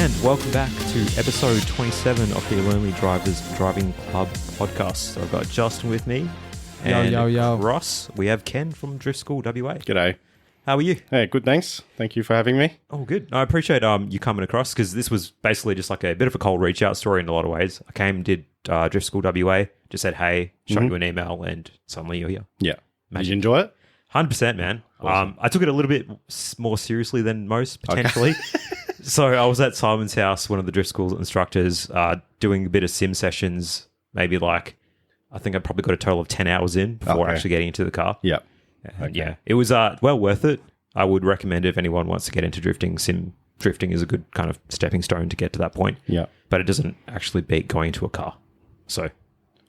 and welcome back to episode 27 of the Lonely Drivers Driving Club podcast. I've got Justin with me, and Yo. Ross. We have Ken from Driftschool WA. G'day. How are you? Hey, good, thanks. Thank you for having me. Oh, good. I appreciate you coming across, because this was basically just like a bit of a cold reach out story in a lot of ways. I came, did Driftschool WA, just said hey, shot you an email, and suddenly you're here. Yeah. Magic. Did you enjoy it? 100%, man. Awesome. I took it a little bit more seriously than most, potentially. So I was at Simon's house, one of the drift school instructors, doing a bit of sim sessions, maybe like, I think I probably got a total of 10 hours in before actually getting into the car. Yeah. And yeah, it was well worth it. I would recommend if anyone wants to get into drifting, sim drifting is a good kind of stepping stone to get to that point. Yeah. But it doesn't actually beat going into a car. So,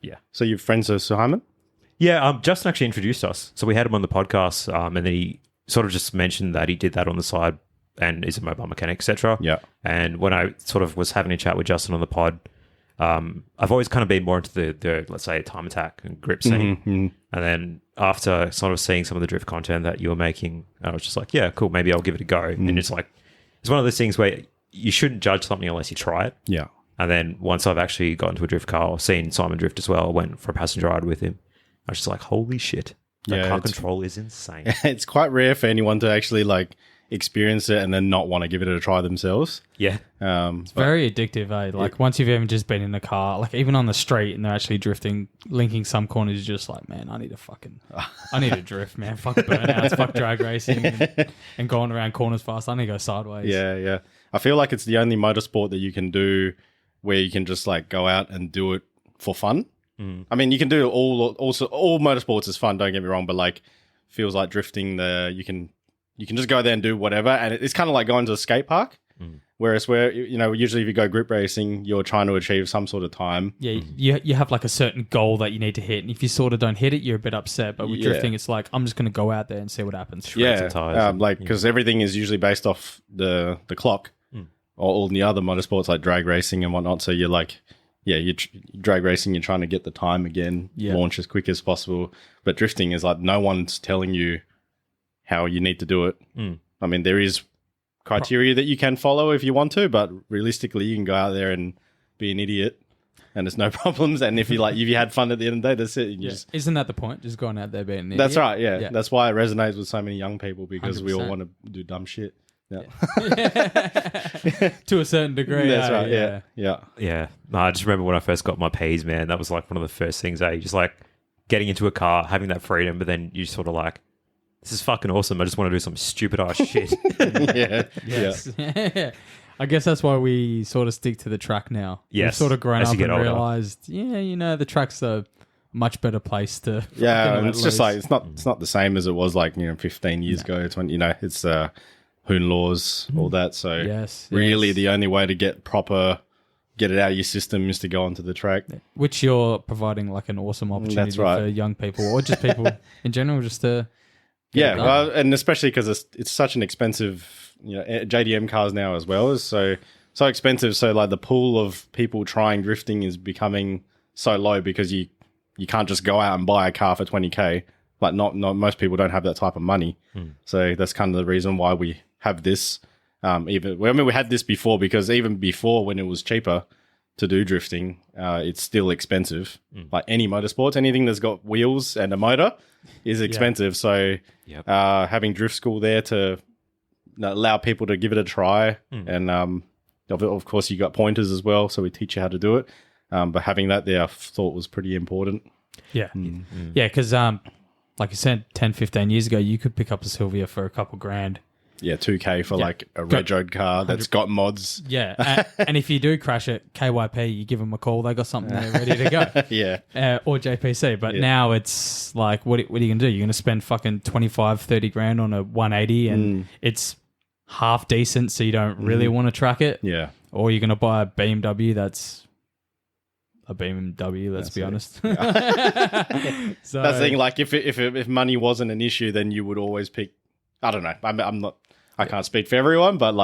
yeah. So you're friends with Simon? Yeah, Justin actually introduced us. So we had him on the podcast, and then he sort of just mentioned that he did that on the side and is a mobile mechanic, etc. Yeah. And when I sort of was having a chat with Justin on the pod, I've always kind of been more into the let's say, time attack and grip scene. Mm-hmm. And then after sort of seeing some of the drift content that you were making, I was just like, yeah, cool, maybe I'll give it a go. And it's like, it's one of those things where you shouldn't judge something unless you try it. Yeah. And then once I've actually got into a drift car or seen Simon drift as well, I went for a passenger ride with him. I was just like, holy shit, that car control is insane. It's quite rare for anyone to actually like experience it and then not want to give it a try themselves. Yeah. It's very addictive, eh? Like once you've even just been in the car, like even on the street and they're actually drifting, linking some corners, you're just like, man, I need to drift, man. Fuck burnouts, fuck drag racing and going around corners fast. I need to go sideways. Yeah. I feel like it's the only motorsport that you can do where you can just like go out and do it for fun. I mean, you can do all motorsports is fun, don't get me wrong, but like feels like drifting you can just go there and do whatever, and it's kind of like going to a skate park. Whereas usually if you go grip racing, you're trying to achieve some sort of time. Yeah, you have like a certain goal that you need to hit, and if you sort of don't hit it, you're a bit upset. But with drifting, it's like, I'm just going to go out there and see what happens. Because everything is usually based off the clock, or all the other motorsports like drag racing and whatnot. So you're like, you drag racing, you're trying to get the time again, launch as quick as possible. But drifting is like no one's telling you how you need to do it. I mean, there is criteria that you can follow if you want to, but realistically, you can go out there and be an idiot, and there's no problems. And if you had fun at the end of the day, that's it. Isn't that the point? Just going out there being an idiot? That's right. Yeah, that's why it resonates with so many young people, because 100%. we all want to do dumb shit. Yeah. To a certain degree. That's right. Yeah. No, I just remember when I first got my P's, man, that was like one of the first things, just like getting into a car, having that freedom, but then you sort of like, this is fucking awesome. I just want to do some stupid ass shit. Yeah. I guess that's why we sort of stick to the track now. Yes. We've sort of grown As up you and get older. realised, the track's a much better place to. And it's just like, it's not the same as it was like, 15 years ago. It's when, it's Hoon laws, all that. So really the only way to get it out of your system is to go onto the track. Which you're providing like an awesome opportunity for young people, or just people in general, just to. Well, and especially because it's such an expensive, JDM cars now as well is so expensive. So like the pool of people trying drifting is becoming so low because you can't just go out and buy a car for 20K. Like not most people don't have that type of money. So that's kind of the reason why we have this. We had this before, because even before, when it was cheaper to do drifting, it's still expensive. Like any motorsports, anything that's got wheels and a motor is expensive. So having drift school there to allow people to give it a try, and of course you got pointers as well, so we teach you how to do it. But having that there, I thought was pretty important. Yeah, because like you said, 10, 15 years ago, you could pick up a Sylvia for a couple grand. Yeah, 2K for like a retroed car that's got mods. Yeah, and if you do crash it, KYP, you give them a call. They got something there ready to go. Or JPC. But now it's like, what are you going to do? You're going to spend fucking 25, 30 grand on a 180 and it's half decent, so you don't really want to track it. Yeah. Or you're going to buy a BMW that's a BMW, let's be honest. So that's the thing, like if money wasn't an issue, then you would always pick, I don't know. I can't speak for everyone, but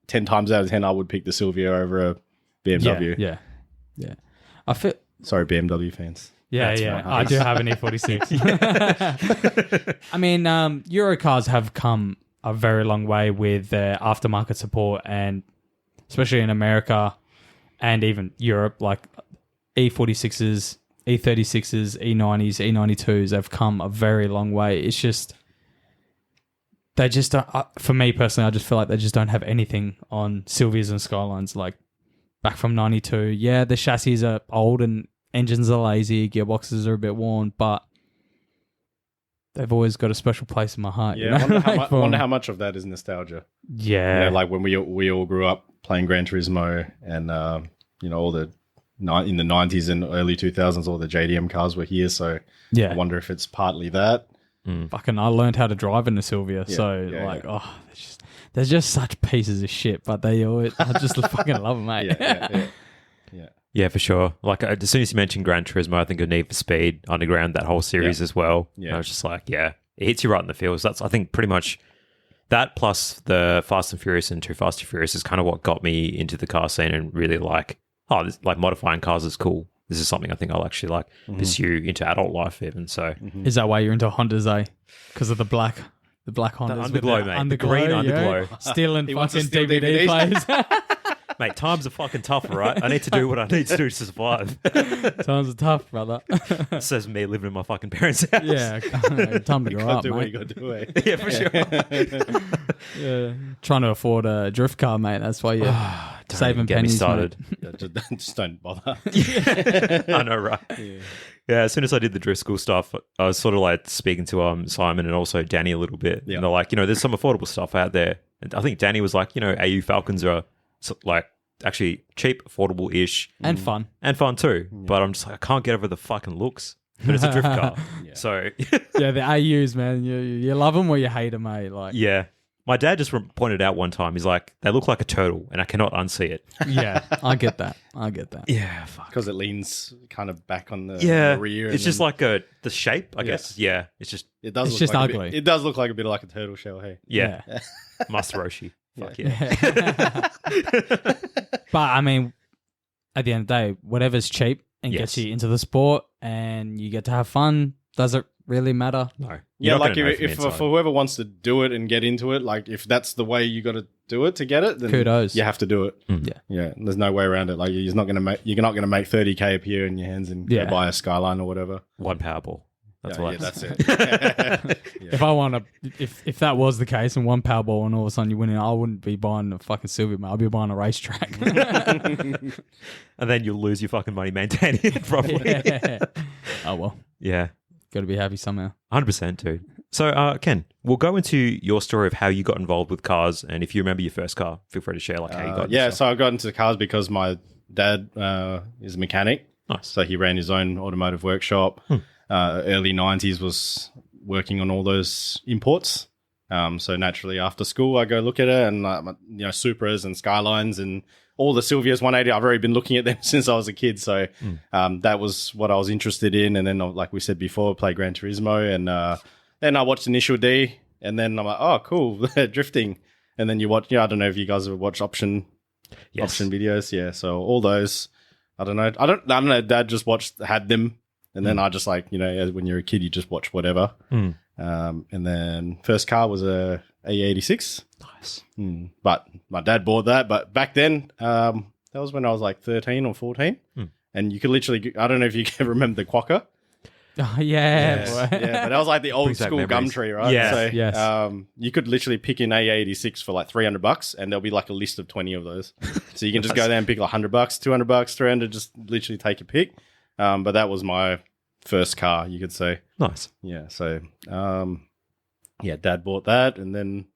10 times out of 10, I would pick the Sylvia over a BMW. Yeah. I feel. Sorry, BMW fans. Yeah. I do have an E46. I mean, Euro cars have come a very long way with their aftermarket support, and especially in America and even Europe, like E46s, E36s, E90s, E92s have come a very long way. It's just, they just don't, for me personally, I just feel like they just don't have anything on Silvias and Skylines like back from 92. Yeah, the chassis are old and engines are lazy, gearboxes are a bit worn, but they've always got a special place in my heart. Yeah, I wonder how much of that is nostalgia. Yeah. Like when we all grew up playing Gran Turismo and, all the in the 90s and early 2000s, all the JDM cars were here. So yeah. I wonder if it's partly that. Fucking, I learned how to drive in the Sylvia. They're just such pieces of shit, but I just fucking love them, mate. Yeah, for sure. Like, as soon as you mentioned Gran Turismo, I think of Need for Speed, Underground, that whole series as well. Yeah. I was just like, it hits you right in the feels. That's, I think, pretty much that plus the Fast and Furious and Too Fast, Too Furious is kind of what got me into the car scene and really modifying cars is cool. This is something I think I'll actually pursue into adult life even. So, is that why you're into Hondas, eh? Because of the black Hondas, the underglow, mate. Underglow, the green underglow, stealing fucking DVD players. Mate, times are fucking tough, right? I need to do what I need to do to survive. Times are tough, brother. Says me living in my fucking parents' house. Yeah, time to grow up, mate. You got to do it. Yeah, for sure. Yeah, trying to afford a drift car, mate. That's why you're saving get pennies. Me started. Just don't bother. I know, right? Yeah. As soon as I did the drift school stuff, I was sort of like speaking to Simon and also Danny a little bit. Yeah. And they're like, there's some affordable stuff out there. And I think Danny was like, AU Falcons are like actually cheap, affordable-ish. And fun. And fun too. Yeah. But I'm just like, I can't get over the fucking looks. But it's a drift car. So yeah, the AUs, man. You love them or you hate them, mate. Like, yeah. My dad just pointed out one time, he's like, they look like a turtle and I cannot unsee it. Yeah, I get that. Yeah, fuck. Because it leans kind of back on the rear. It's just like the shape, I guess. Yeah, it's just... It does look just like ugly. It does look like a bit like a turtle shell, hey? Yeah. Masaroshi. Fuck yeah. But, I mean, at the end of the day, whatever's cheap and gets you into the sport and you get to have fun, does it really matter? No. Like if for whoever wants to do it and get into it, like if that's the way you got to do it to get it, then kudos. You have to do it. Yeah. There's no way around it. Like you're not going to make 30K appear in your hands and go buy a Skyline or whatever. One Powerball. That's it. If I want to, if that was the case and one Powerball and all of a sudden you win it, I wouldn't be buying a fucking Sylvia, mate. I'd be buying a racetrack. And then you'll lose your fucking money maintaining it, probably. Yeah. Oh well. Yeah. Got to be happy somehow. 100%, dude. So, Ken, we'll go into your story of how you got involved with cars, and if you remember your first car, feel free to share how you got. Yeah, so I got into cars because my dad is a mechanic. Nice. So he ran his own automotive workshop. Early 90s was working on all those imports. So naturally, after school, I go look at it, and Supras and Skylines and all the Silvias 180. I've already been looking at them since I was a kid. So that was what I was interested in. And then, like we said before, play Gran Turismo. And then I watched Initial D. And then I'm like, oh, cool, drifting. And then you watch, I don't know if you guys have watched option videos. Yeah. So all those, I don't know. Dad just had them. And then I just when you're a kid, you just watch whatever. And then first car was a E86. Nice. But my dad bought that. But back then, that was when I was like 13 or 14. And you could literally, I don't know if you can remember the Quokka. Oh, yeah. But that was like the old school Gumtree, right? Yeah. So, yes. You could literally pick an A86 for like $300 and there'll be like a list of 20 of those. So you can just go there and pick like $100, $200, 300, just literally take a pick. But that was my first car, you could say. Nice. Yeah. So, Dad bought that. And then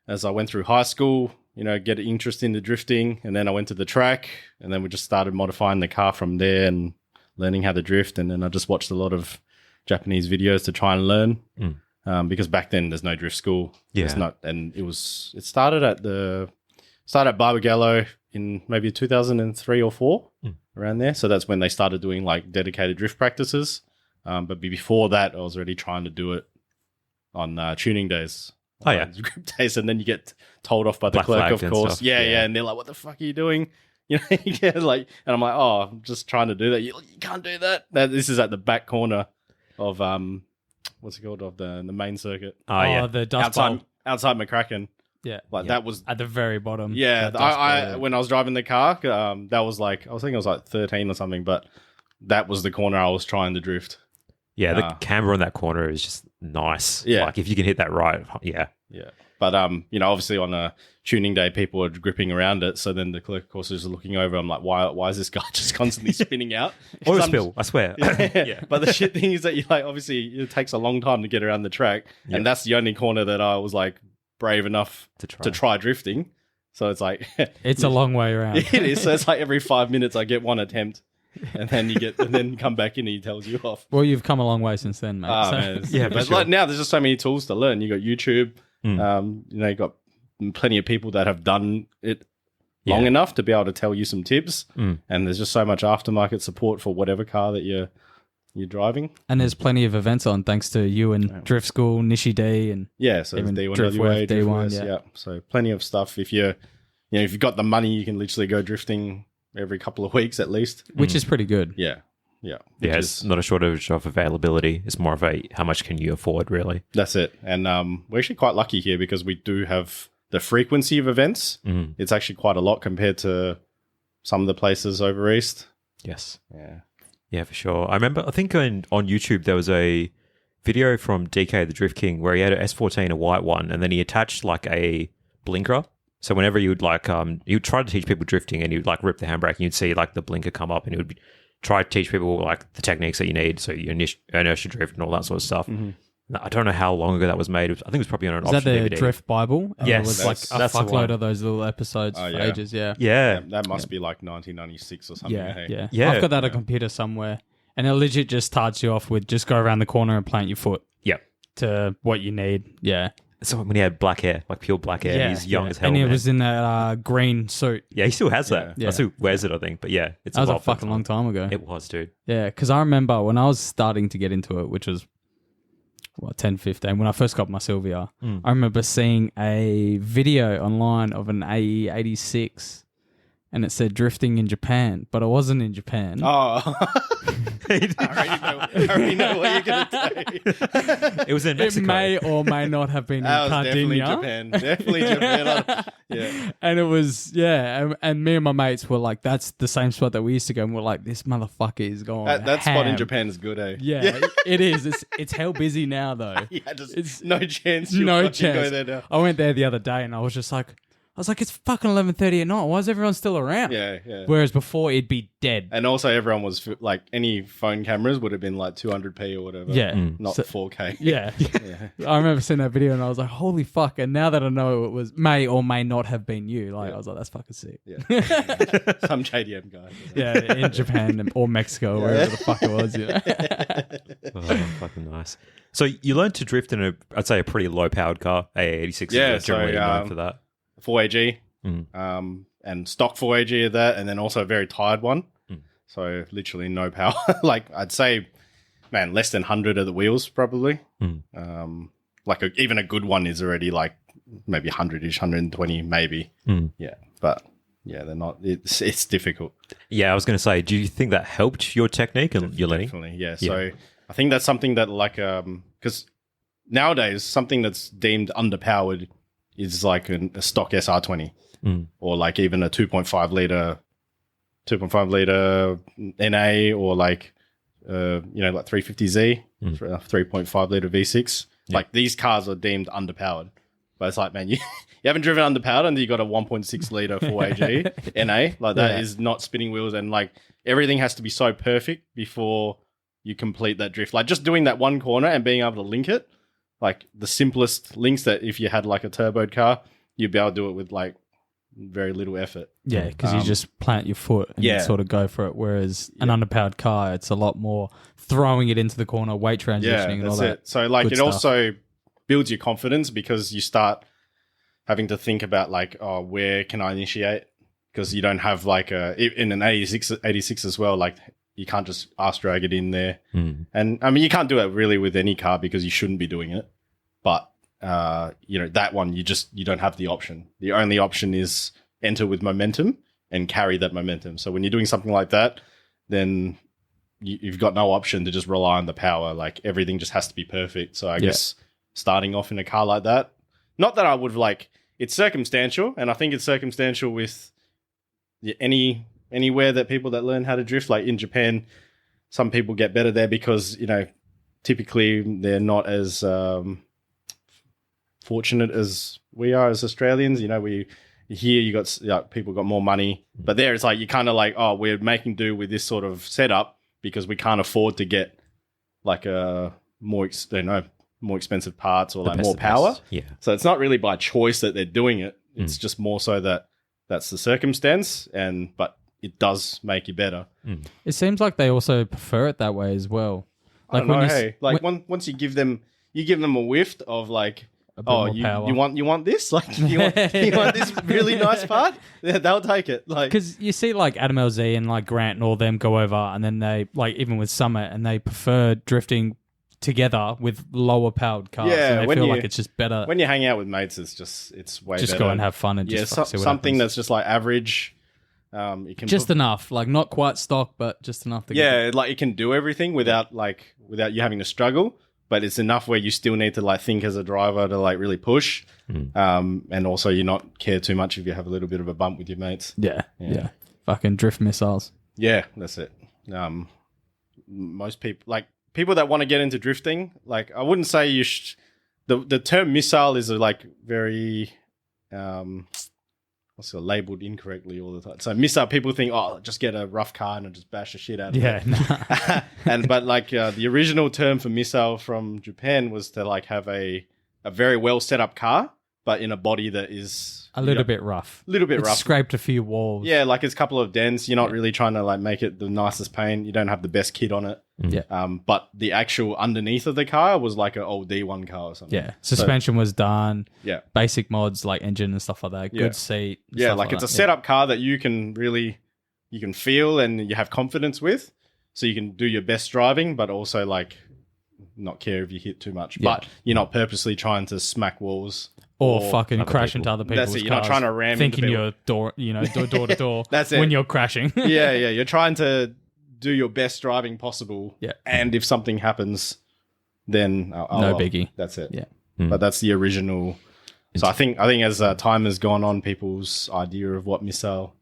as I went through high school, get an interest in the drifting. And then I went to the track and then we just started modifying the car from there and learning how to drift. And then I just watched a lot of Japanese videos to try and learn. Because back then there's no drift school. Yeah. It's not, and it started at Barbagallo in maybe 2003 or 4 around there. So that's when they started doing like dedicated drift practices. But before that, I was already trying to do it on tuning days. Oh, yeah. Group days. And then you get told off by the Black clerk, of flagged and course. stuff. Yeah. And they're like, what the fuck are you doing? And I'm like, oh, I'm just trying to do that. You can't do that. This is at the back corner of, what's it called, of the main circuit. Oh, yeah. The dust bowl. Outside McCracken. Yeah. Like that was at the very bottom. Yeah, I when I was driving the car, that was like I was thinking it was like 13 or something, but that was the corner I was trying to drift. Yeah, the camber on that corner is just nice. Yeah. Like if you can hit that right, yeah. Yeah. But obviously on a tuning day, people are gripping around it. So then the clerk, of course, is looking over. I'm like, why is this guy just constantly spinning out? Oil spill, I swear. Yeah. But the shit thing is that you like, obviously, it takes a long time to get around the track, and that's the only corner that I was like brave enough to try drifting. So it's like it's a long way around. It is. So it's like every 5 minutes I get one attempt. And then you come back in and he tells you off. Well, you've come a long way since then, mate. Man, yeah, but like now there's just so many tools to learn. You got YouTube. You got plenty of people that have done it long enough to be able to tell you some tips. And there's just so much aftermarket support for whatever car that you're driving. And there's plenty of events on thanks to you and Drift School, Nishi D, and so even D1 Driftware, D1, yeah. So plenty of stuff. If if you've got the money, you can literally go drifting every couple of weeks at least, which is pretty good. Yeah. It's not a shortage of availability. It's more of a how much can you afford, really. That's it. And we're actually quite lucky here because we do have the frequency of events. It's actually quite a lot compared to some of the places over east. Yes. Yeah, for sure. I remember, I think on YouTube there was a video from DK the Drift King where he had an S14, a white one, and then he attached like a blinker. So whenever you would like, he would try to teach people drifting, and you'd like rip the handbrake, and you'd see like the blinker come up, and he would try to teach people like the techniques that you need, so you inertia drift and all that sort of stuff. I don't know how long ago that was made. I think it was probably on an option DVD. Is that the DVD. Drift Bible? Yes, it was like a fuckload of those little episodes for ages. Yeah, that must be like 1996 or something. Yeah. I've got that on a computer somewhere, and it legit just starts you off with just go around the corner and plant your foot. Yep. To what you need. Yeah. So when he had black hair, like pure black hair, he's young as hell. And he was in that green suit. Yeah, he still has that. I still wears it, I think. But yeah, that was a fucking long time ago. It was, dude. Yeah, because I remember when I was starting to get into it, which was 10, 15, when I first got my Silvia, I remember seeing a video online of an AE 86, and it said drifting in Japan, but it wasn't in Japan. Oh. I already know what you're going to say. It was in Mexico. It may or may not have been in Sardinia. Definitely Japan. Yeah. And it was, and me and my mates were like, that's the same spot that we used to go, and we're like, this motherfucker is going That spot in Japan is good, eh? Yeah, it is. It's hell busy now, though. It's no chance no chance. Go there now. I went there the other day, and I was just like, it's fucking 11:30 at night. Why is everyone still around? Yeah. Whereas before, it'd be dead. And also, everyone was like, any phone cameras would have been like 200p or whatever. Yeah. Not 4K. Yeah. I remember seeing that video, and I was like, holy fuck. And now that I know it was may or may not have been you, I was like, that's fucking sick. Yeah. Some JDM guy. Yeah, in Japan or Mexico, wherever the fuck it was. Oh, fucking nice. So you learned to drift in I'd say a pretty low-powered car, AA86. Yeah, generally known for that. 4AG, and stock 4AG of that, and then also a very tired one. So literally no power. Like I'd say, man, less than 100 of the wheels probably. Like even a good one is already like maybe 100-ish, 120 maybe. Yeah, but yeah, they're not. It's difficult. Yeah, I was going to say, do you think that helped your technique and your learning? Definitely, yeah. So I think that's something that like because nowadays something that's deemed underpowered is like a stock SR20 or like even a 2.5 liter NA or like like 350Z, 3.5 liter V6. Like these cars are deemed underpowered, but it's like, man, you haven't driven underpowered and you got a 1.6 liter 4AG NA. Like that is not spinning wheels, and like everything has to be so perfect before you complete that drift. Like just doing that one corner and being able to link it, like the simplest links that if you had like a turboed car, you'd be able to do it with like very little effort. Yeah, because you just plant your foot and you sort of go for it. Whereas an underpowered car, it's a lot more throwing it into the corner, weight transitioning and all that. So like it stuff. Also builds your confidence because you start having to think about like, oh, where can I initiate? Because you don't have like in an 86 as well, like you can't just arse drag it in there. And I mean, you can't do it really with any car because you shouldn't be doing it. But that one, you don't have the option. The only option is enter with momentum and carry that momentum. So when you're doing something like that, then you've got no option to just rely on the power. Like everything just has to be perfect. So I guess starting off in a car like that, not that I would like it's circumstantial, and I think it's circumstantial with anywhere that people that learn how to drift. Like in Japan, some people get better there because, you know, typically they're not as fortunate as we are as Australians. You know, here you got people got more money, but there it's like you kind of like, oh, we're making do with this sort of setup because we can't afford to get like a more expensive parts or like more power. Yeah. So it's not really by choice that they're doing it. It's just more so that that's the circumstance, but it does make you better. It seems like they also prefer it that way as well. Like once you give them a whiff of like, oh, you want this? Like you want this really nice part? Yeah, they'll take it. Like, because you see like Adam LZ and like Grant and all them go over, and then they like even with Summit, and they prefer drifting together with lower powered cars. Yeah, and they feel like it's just better when you hang out with mates. It's way better. Just go and have fun and just see what something happens. that's just like average. It can just enough, like not quite stock, but just enough to get like it can do everything without you having to struggle. But it's enough where you still need to like think as a driver to like really push, and also you not care too much if you have a little bit of a bump with your mates. Yeah. Fucking drift missiles. Yeah, that's it. Most people that want to get into drifting, like I wouldn't say you should. The term missile is like very labeled incorrectly all the time. So missile, people think, oh, just get a rough car and just bash the shit out of it. But like the original term for missile from Japan was to like have a very well set up car, but in a body that is a little bit rough. Rough. Scraped a few walls. Yeah, like it's a couple of dents. You're not really trying to like make it the nicest paint. You don't have the best kit on it. Yeah. But the actual underneath of the car was like an old D1 car or something. Yeah. Suspension was done. Yeah. Basic mods like engine and stuff like that. Good seat. Yeah, like it's a setup car that you can feel and you have confidence with. So you can do your best driving, but also like not care if you hit too much. Yeah. But you're not purposely trying to smack walls. Or fucking crash into other people's That's it. You're cars, not trying to ram thinking into you're door to door. That's it. When you're crashing. Yeah. You're trying to do your best driving possible. Yeah. And if something happens, then no biggie. That's it. Yeah. But that's the original. So I think as time has gone on, people's idea of what missile.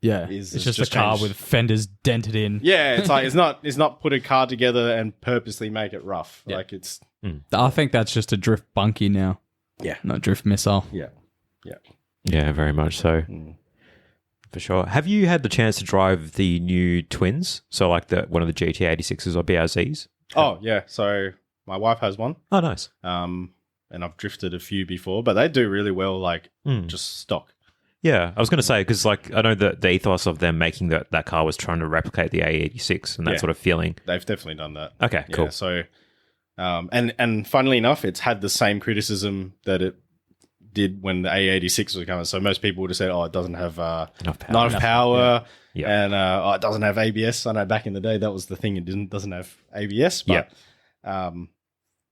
Yeah, it's just a car with fenders dented in. Yeah, it's like it's not put a car together and purposely make it rough. Yeah. Like it's. I think that's just a drift bunkie now. Yeah, not drift missile. Yeah, very much so. For sure. Have you had the chance to drive the new twins? So like one of the GT86s or BRZs? Oh yeah. So my wife has one. Oh, nice. And I've drifted a few before, but they do really well. Like just stock. Yeah, I was going to say, because like I know that the ethos of them making that car was trying to replicate the A86 and that sort of feeling. They've definitely done that. Okay, cool. So, and funnily enough, it's had the same criticism that it did when the A86 was coming. So most people would have said, "Oh, it doesn't have enough power, and it doesn't have ABS." I know back in the day that was the thing; it doesn't have ABS, but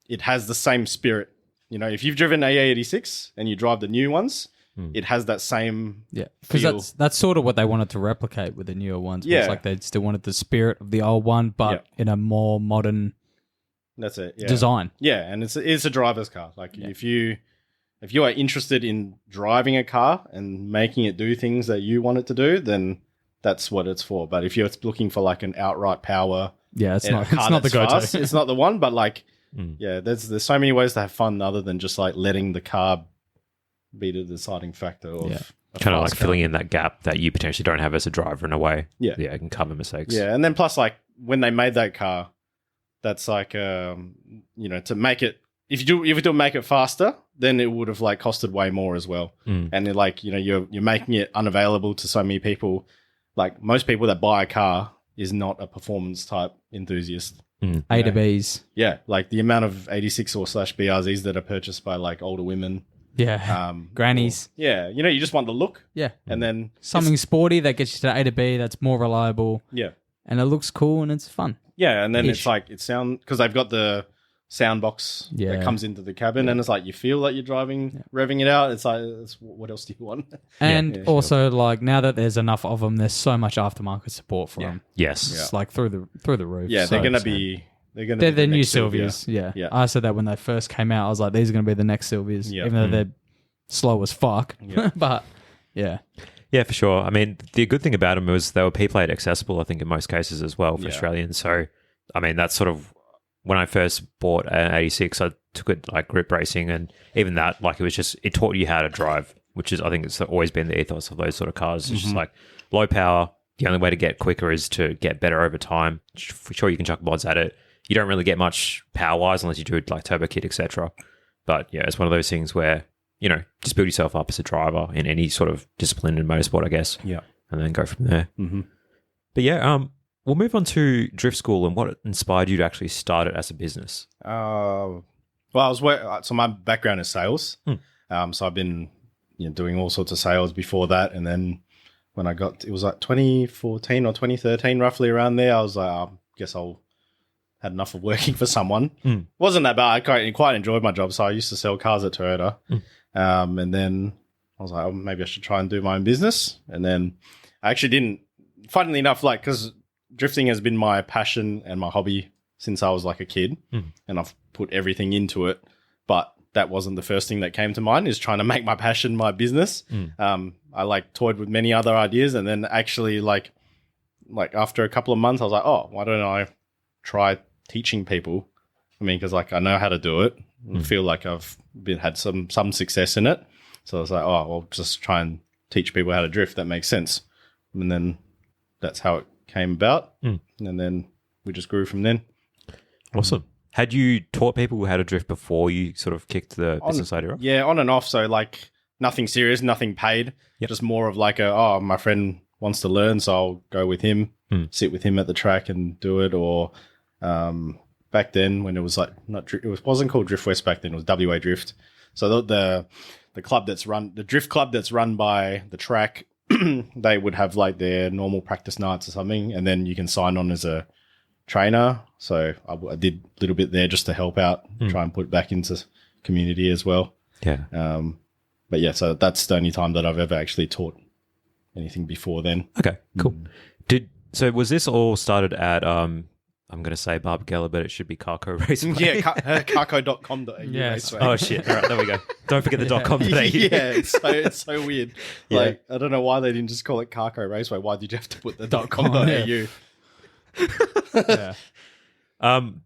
it has the same spirit. You know, if you've driven A86 and you drive the new ones. It has that same because that's sort of what they wanted to replicate with the newer ones. Yeah, it's like they still wanted the spirit of the old one, but in a more modern. That's it. Yeah. Design. Yeah, and it's a driver's car. Like if you are interested in driving a car and making it do things that you want it to do, then that's what it's for. But if you're looking for like an outright power, it's not the go-to. Fast, it's not the one. But like, there's so many ways to have fun other than just like letting the car be the deciding factor of kind of like filling in that gap that you potentially don't have as a driver in a way. Yeah, it can cover mistakes. Yeah, and then plus like when they made that car, that's like to make it if you do make it faster, then it would have like costed way more as well. And like you're making it unavailable to so many people. Like most people that buy a car is not a performance type enthusiast. A to Bs. Yeah, like the amount of 86 or /BRZs that are purchased by like older women. Yeah, grannies. You just want the look. Yeah, and then something sporty that gets you to A to B that's more reliable. Yeah, and it looks cool and it's fun. Yeah, and then it's like it sound because they've got the sound box that comes into the cabin, and it's like you feel like you're driving, revving it out. It's like what else do you want? And also like now that there's enough of them, there's so much aftermarket support for them. Yes, it's like through the roof. Yeah, they're gonna be. They're the new Sylvias. Yeah. I said that when they first came out. I was like, these are going to be the next Sylvias. Even though slow as fuck. Yeah. But yeah. Yeah, for sure. I mean, the good thing about them was they were P-plate accessible, I think, in most cases as well for Australians. So, I mean, that's sort of when I first bought an 86, I took it like grip racing, and even that, like, it taught you how to drive, which is, I think it's always been the ethos of those sort of cars. It's just like low power. The only way to get quicker is to get better over time. For sure, you can chuck mods at it. You don't really get much power-wise unless you do like turbo kit, etc. But yeah, it's one of those things where, just build yourself up as a driver in any sort of discipline in motorsport, I guess. Yeah. And then go from there. Mm-hmm. But yeah, we'll move on to Drift School and what inspired you to actually start it as a business. Well, so my background is sales. So I've been doing all sorts of sales before that. And then when it was like 2014 or 2013, roughly around there, I was like, I guess I'll had enough of working for someone. Wasn't that bad. I quite enjoyed my job. So I used to sell cars at Toyota. And then I was like, oh, maybe I should try and do my own business. And then I actually didn't, funnily enough, like, because drifting has been my passion and my hobby since I was like a kid. And I've put everything into it. But that wasn't the first thing that came to mind, is trying to make my passion my business. I like toyed with many other ideas. And then actually like after a couple of months, I was like, oh, why don't I try teaching people? I mean, because like I know how to do it. I feel like I've had some success in it. So I was like, oh, I'll just try and teach people how to drift. That makes sense. And then that's how it came about. And then we just grew from then. Awesome. Had you taught people how to drift before you sort of kicked the business idea off? Yeah, on and off. So like nothing serious, nothing paid. Just more of like my friend wants to learn, so I'll go with him, sit with him at the track and do it. Or back then when it was like wasn't called Drift West back then, it was WA Drift. So the club the drift club that's run by the track, they would have like their normal practice nights or something, and then you can sign on as a trainer. So I did a little bit there just to help out, try and put it back into community as well. Yeah. But yeah, so that's the only time that I've ever actually taught anything before then. Okay, cool. So was this all started at I'm going to say Barbagella, but it should be Carco Raceway. Yeah, carco.com.au. Yes. Oh shit! All right, there we go. Don't forget the .com.au. Yeah, it's so weird. Like I don't know why they didn't just call it Carco Raceway. Why did you have to put the .com.au?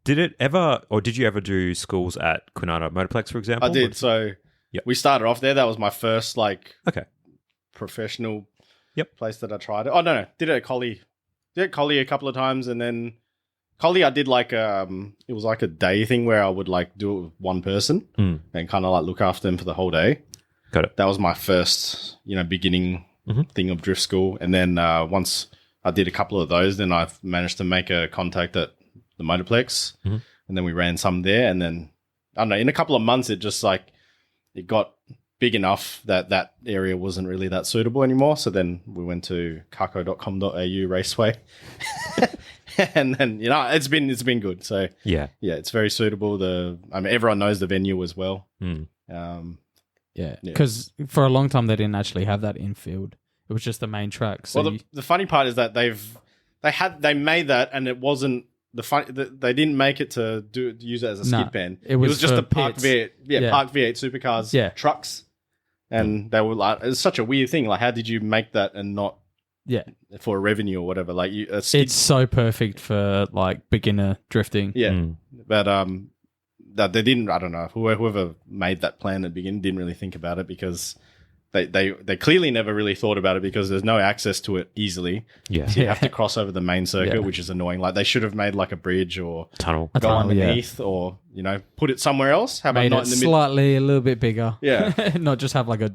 Did it ever, or did you ever do schools at Kwinana Motorplex, for example? I did. So we started off there. That was my first professional place that I tried it. Oh no, did it at Collie. Did it at Collie a couple of times, and then Collie I did like it was like a day thing where I would like do it with one person and kind of like look after them for the whole day. Got it. That was my first beginning thing of drift school, and then once I did a couple of those, then I managed to make a contact at the Motorplex, and then we ran some there, and then I don't know, in a couple of months it just like it got big enough that area wasn't really that suitable anymore. So then we went to carco.com.au Raceway, and then it's been good. So yeah, it's very suitable. Everyone knows the venue as well. Yeah, because for a long time they didn't actually have that infield. It was just the main track. So the funny part is that they made that, and it wasn't they didn't make it to use it as a skid pen. It was just the Park V8, Park V8 supercars trucks, and they were like, it's such a weird thing. Like, how did you make that and not for revenue or whatever? Like, it's so perfect for like beginner drifting. Yeah, but that they didn't. I don't know, whoever made that plan at the beginning didn't really think about it, because They clearly never really thought about it, because there's no access to it easily. Yeah. So you have to cross over the main circuit, which is annoying. Like, they should have made like a bridge or tunnel underneath, or put it somewhere else. How about not in the middle? Slightly a little bit bigger. Yeah. Not just have like a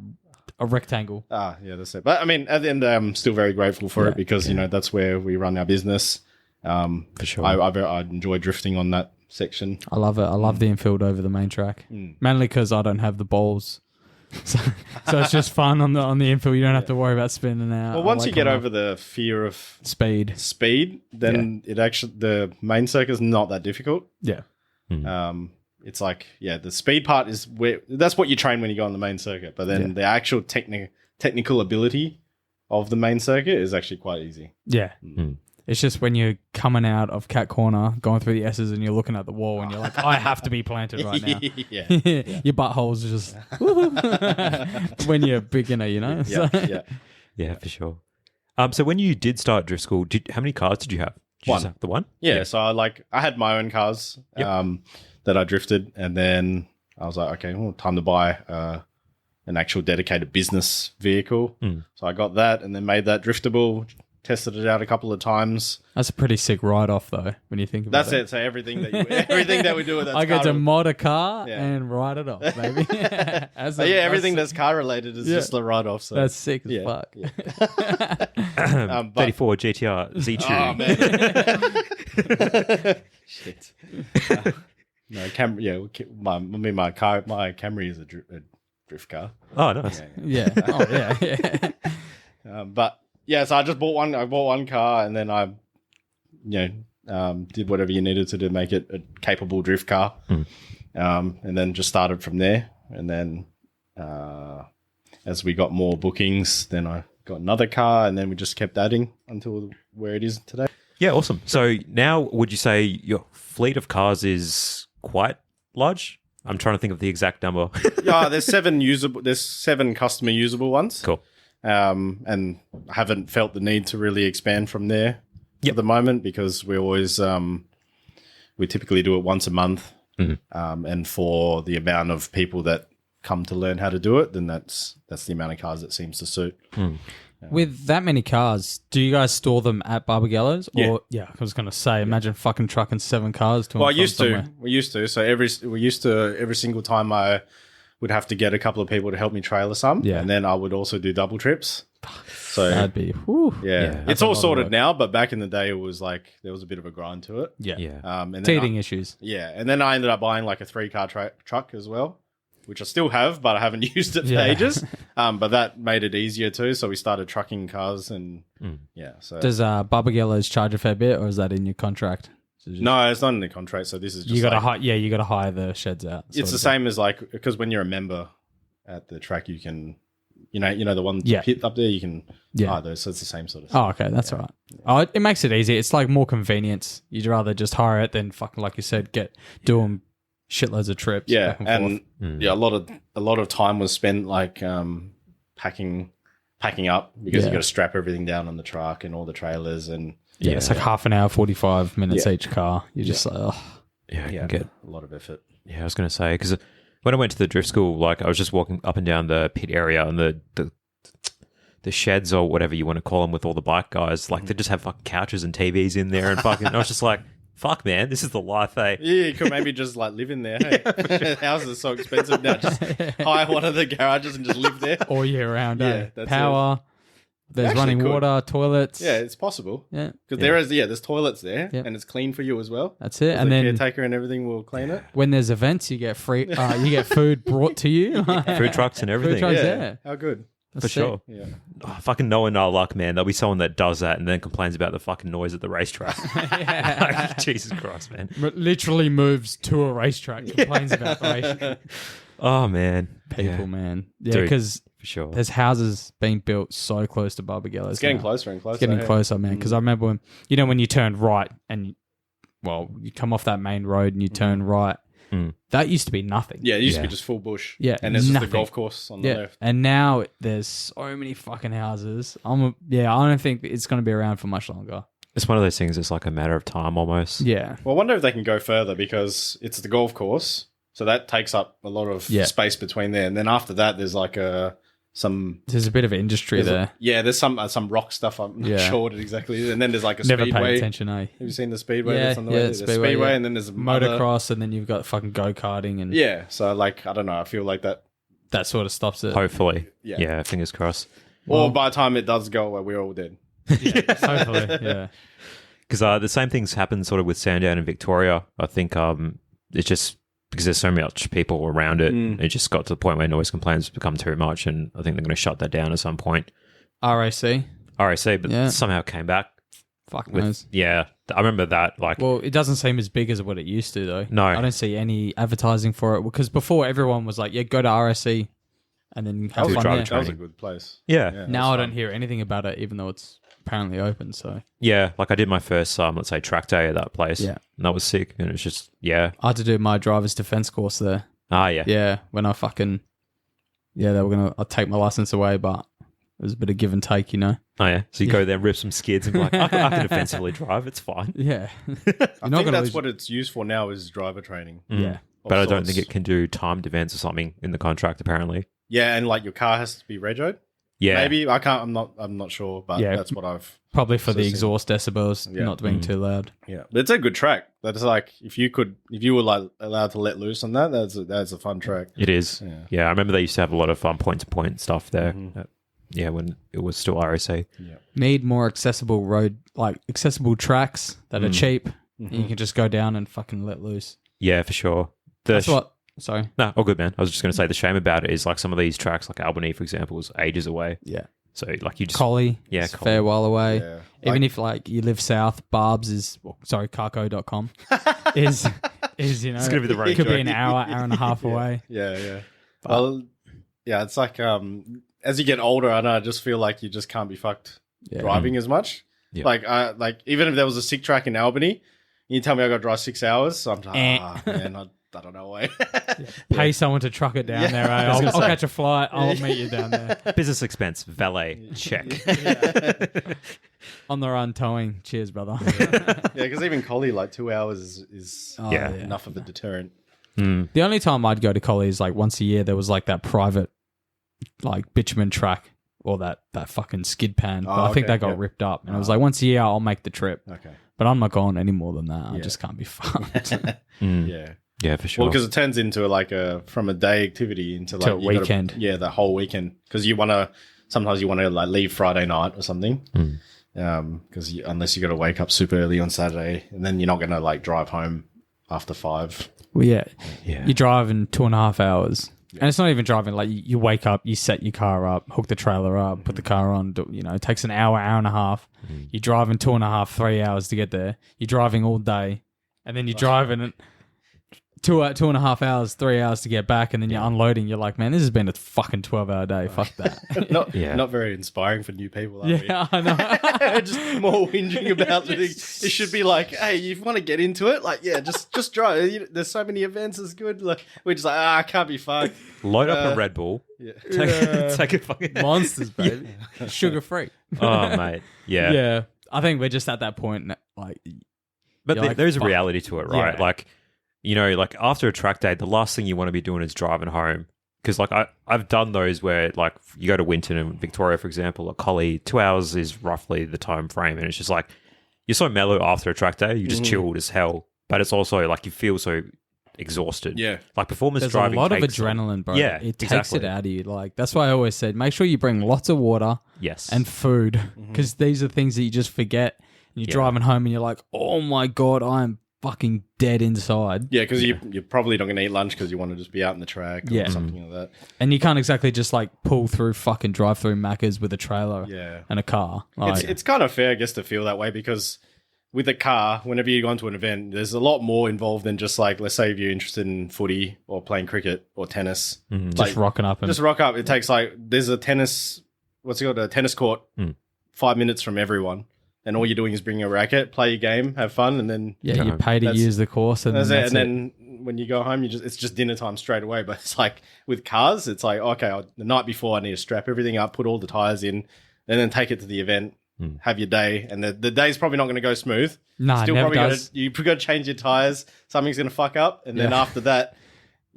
rectangle. Yeah, that's it. But I mean, at the end, I'm still very grateful for it, because that's where we run our business. For sure. I enjoy drifting on that section. I love it. I love the infield over the main track, mainly because I don't have the balls. So it's just fun on the infield. You don't have to worry about spinning out. Well, once you get over the fear of speed, then the main circuit is not that difficult. Yeah. It's like the speed part is that's what you train when you go on the main circuit. But then the actual technical ability of the main circuit is actually quite easy. Yeah. It's just when you're coming out of Cat Corner, going through the S's, and you're looking at the wall, and you're like, I have to be planted right now. Your butthole's just when you're a beginner, you know. Yeah, for sure. So when you did start drift school, how many cars did you have? Did you just have the one? Yeah. So I had my own cars that I drifted, and then I was like, okay, well, time to buy an actual dedicated business vehicle. So I got that, and then made that driftable. Tested it out a couple of times. That's a pretty sick write-off, though, when you think about it. That's it. So everything that we do with that I get to mod a car and write it off, baby. Everything that's car related is just a write-off. So that's sick as fuck. Yeah. 34 GTR Z2. Oh, man. Shit. No, my Camry is a drift car. Oh, nice. Yeah. Oh, yeah. But yeah, so I just bought one. I bought one car, and then I, did whatever you needed to make it a capable drift car, and then just started from there. And then as we got more bookings, then I got another car, and then we just kept adding until where it is today. Yeah, awesome. So now, would you say your fleet of cars is quite large? I'm trying to think of the exact number. There's 7 usable. There's 7 customer usable ones. Cool. And I haven't felt the need to really expand from there at the moment, because we always we typically do it once a month, and for the amount of people that come to learn how to do it, then that's the amount of cars that seems to suit. With that many cars, do you guys store them at Barbagallo's? Or I was going to say, imagine fucking trucking 7 cars to. Well, I used to. We used to. So every single time I would have to get a couple of people to help me trailer some, and then I would also do double trips. So that'd be, whew. It's all sorted now, but back in the day, it was like there was a bit of a grind to it. And teething issues. And then I ended up buying like a 3-car truck as well, which I still have, but I haven't used it for ages. But that made it easier too. So we started trucking cars, and So does Barbagallo's charge a fair bit, or is that in your contract? No, it's not in the contract. So this is just you got to hire the sheds out. It's the same as because when you're a member at the track, you can, the one pit up there, you can hire those. So it's the same sort of stuff. Oh, okay, that's all right. Oh, it makes it easy. It's like more convenience. You'd rather just hire it than fucking, like you said, do them shitloads of trips. Yeah, back and forth. a lot of time was spent like packing up, because you got to strap everything down on the truck and all the trailers and. Yeah, it's like half an hour, 45 minutes each car. You're just like, oh. Yeah, you can get a lot of effort. Yeah, I was going to say, because when I went to the drift school, like I was just walking up and down the pit area, and the sheds, or whatever you want to call them, with all the bike guys, like they just have fucking couches and TVs in there, and fucking, I was just like, fuck, man, this is the life, eh? Yeah, you could maybe just like live in there. Hey? Houses are so expensive now. Just hire one of the garages and just live there all year round. That's power. There's running water, toilets. Yeah, it's possible. Yeah, because there's toilets there, and it's clean for you as well. That's it. And then the caretaker and everything will clean it. When there's events, you get free. You get food brought to you. Food trucks and everything. Food trucks, How good. For sure. Yeah. Oh, fucking knowing our luck, man. There'll be someone that does that and then complains about the fucking noise at the racetrack. Like, Jesus Christ, man. Literally moves to a racetrack, complains about the racetrack. Oh, man. People, man. Yeah, because for sure, there's houses being built so close to Barbagallo's. It's getting closer and closer. It's getting closer, man. Because I remember when you turned right and, you come off that main road and you turn right, that used to be nothing. Yeah, it used to be just full bush. Yeah, and there's just the golf course on the left. And now there's so many fucking houses. I don't think it's going to be around for much longer. It's one of those things. It's like a matter of time almost. Yeah. Well, I wonder if they can go further, because it's the golf course. So that takes up a lot of space between there. And then after that, there's like there's a bit of industry there. There's some rock stuff. I'm not sure what it exactly is. And then there's like a speedway. Never paid attention, eh? Have you seen the speedway that's on the way? The speedway, and then there's a motocross, and then you've got fucking go-karting. And so like, I don't know. I feel like that sort of stops it. Hopefully. Yeah, fingers crossed. Or by the time it does go away, we're all dead. Hopefully, yeah. Because the same things happen sort of with Sandown and Victoria. I think it's just because there's so much people around it. It just got to the point where noise complaints become too much, and I think they're going to shut that down at some point. RAC, but somehow it came back. Fuck knows. Yeah, I remember that. Like, well, it doesn't seem as big as what it used to, though. No, I don't see any advertising for it, because before everyone was like, go to RAC and then have fun there. That was a good place. Yeah. Now I don't hear anything about it, even though it's apparently open. So Yeah, like I did my first, let's say, track day at that place. Yeah. And that was sick. And it's just, yeah. I had to do my driver's defense course there. Ah, yeah. Yeah, when I fucking... Yeah, they were going to take my license away, but it was a bit of give and take, you know? Oh, yeah. So you go there, rip some skids and be like, I can offensively drive. It's fine. Yeah. I think that's what it's used for now is driver training. Yeah. But I don't think it can do timed events or something in the contract, apparently. Yeah, and like your car has to be regoed. Yeah. Maybe. I can't, I'm not sure, but that's what I've... Probably for the exhaust decibels not being too loud. Yeah, but it's a good track. That's like if you were like allowed to let loose on that, that's a fun track. It is. Yeah, I remember they used to have a lot of point to point stuff there. Yeah, when it was still RSA. Yeah, need more accessible accessible tracks that are cheap. And you can just go down and fucking let loose. Yeah, for sure. Sorry. No, all good, man. I was just going to say the shame about it is like some of these tracks, like Albany, for example, is ages away. Yeah. So like you just Collie, yeah, it's a fair while away. Yeah. Even if like you live south, Barb's is carco.com is you know It's gonna be the road it could be joke. an hour and a half away. Yeah. Well, yeah, it's like as you get older, I just feel like you just can't be fucked driving as much. Yeah. Like even if there was a sick track in Albany, you tell me I got to drive 6 hours, so I'm like, man, I don't know why. Pay someone to truck it down there. Eh? I'll catch a flight. I'll meet you down there. business expense, valet, check. On the run towing. Cheers, brother. Yeah, because even Collie, like 2 hours is Yeah. enough of a deterrent. The only time I'd go to Collie is like once a year. There was like that private, like bitumen track or that fucking skid pan. But I think that got ripped up, and it was like once a year I'll make the trip. Okay. But I'm not going any more than that. I just can't be fucked. Yeah. Yeah, for sure. Well, because it turns into like from a day activity into like To a weekend. The whole weekend. Because sometimes you want to like leave Friday night or something. Because unless you got to wake up super early on Saturday, and then you're not going to like drive home after 5. Well, yeah. Yeah. You drive in 2.5 hours. Yeah. And it's not even driving. Like you wake up, you set your car up, hook the trailer up, put the car on. It takes an hour and a half. You're driving 2.5, 3 hours to get there. You're driving all day, and then you're driving 2.5 hours, 3 hours to get back, and then you're unloading. You're like, man, this has been a fucking 12-hour day. Fuck that. Not very inspiring for new people, are we? Yeah, I know. Just more whinging about the thing. It should be like, hey, you want to get into it? Like, yeah, just drive. There's so many events. It's good. Like, we're just like, I can't be fucked. Load up a Red Bull. Yeah. Take a fucking Monsters, baby. Sugar free. Oh, mate. Yeah. Yeah. I think we're just at that point. Like, But like, there's a fuck. reality to it, right? Yeah. Like, like after a track day, the last thing you want to be doing is driving home. Because like I've done those where like you go to Winton and Victoria, for example, or Collie, 2 hours is roughly the time frame. And it's just like, you're so mellow after a track day, you just chilled as hell. But it's also like you feel so exhausted. Yeah. Like performance There's driving a lot of takes adrenaline, bro. Yeah, it takes exactly. it out of you. Like that's why I always said, make sure you bring lots of water, Yes. and food, because these are things that you just forget. And you're driving home, and you're like, oh my god, I'm fucking dead inside. Yeah, because you're probably not going to eat lunch because you want to just be out in the track or something like that. And you can't exactly just like pull through fucking drive-through Maccas with a trailer and a car. Like, It's kind of fair, I guess, to feel that way because with a car, whenever you go into an event, there's a lot more involved than just like, let's say if you're interested in footy or playing cricket or tennis. just rocking up. And Just rock up. It takes like, there's a tennis court 5 minutes from everyone. And all you're doing is bring a racket, play your game, have fun, and then yeah, you pay to use the course, and that's then it. that's And then when you go home, it's just dinner time straight away. But it's like with cars, it's like okay, the night before I need to strap everything up, put all the tires in, and then take it to the event, have your day, and the day's probably not going to go smooth. Nah, Still never probably does. you've got to change your tires. Something's going to fuck up, and then after that,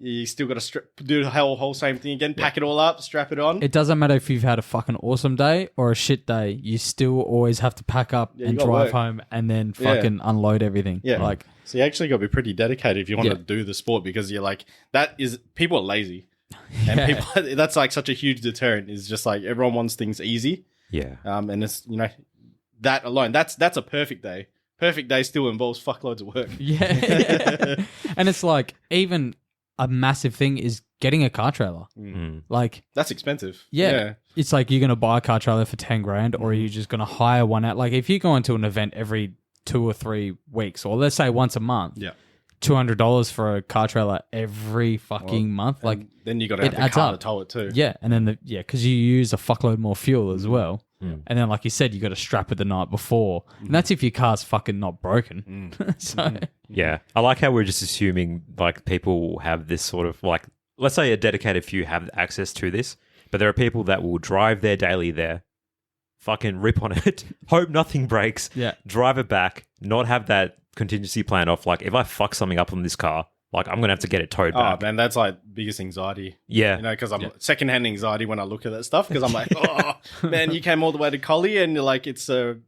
you still got to do the whole same thing again. Pack it all up, strap it on. It doesn't matter if you've had a fucking awesome day or a shit day. You still always have to pack up and gotta drive work. home and then fucking unload everything. Yeah. Like, So you actually got to be pretty dedicated if you want to do the sport because you're like, people are lazy. And people, that's like such a huge deterrent is just like everyone wants things easy. Yeah. And it's, that alone, that's a perfect day. Perfect day still involves fuckloads of work. yeah. And it's like, even a massive thing is getting a car trailer. Like, That's expensive. yeah. It's like you're going to buy a car trailer for 10 grand or are you just going to hire one out? Like, if you go into an event every 2 or 3 weeks, or let's say once a month, Yeah. $200 for a car trailer every fucking month. Like, Then you got to have it the adds car up. to tow it too. yeah. And then, because you use a fuckload more fuel as well. And then, like you said, you got to strap it the night before. And that's if your car's fucking not broken. So Yeah. I like how we're just assuming like people have this sort of like, let's say a dedicated few have access to this, but there are people that will drive their daily there, fucking rip on it, hope nothing breaks, drive it back, not have that contingency plan off. Like, if I fuck something up on this car, like, I'm going to have to get it towed back. Oh, man, that's like biggest anxiety. Yeah. You know, because I'm secondhand anxiety when I look at that stuff because I'm like, oh, man, you came all the way to Collie and you're like, it's a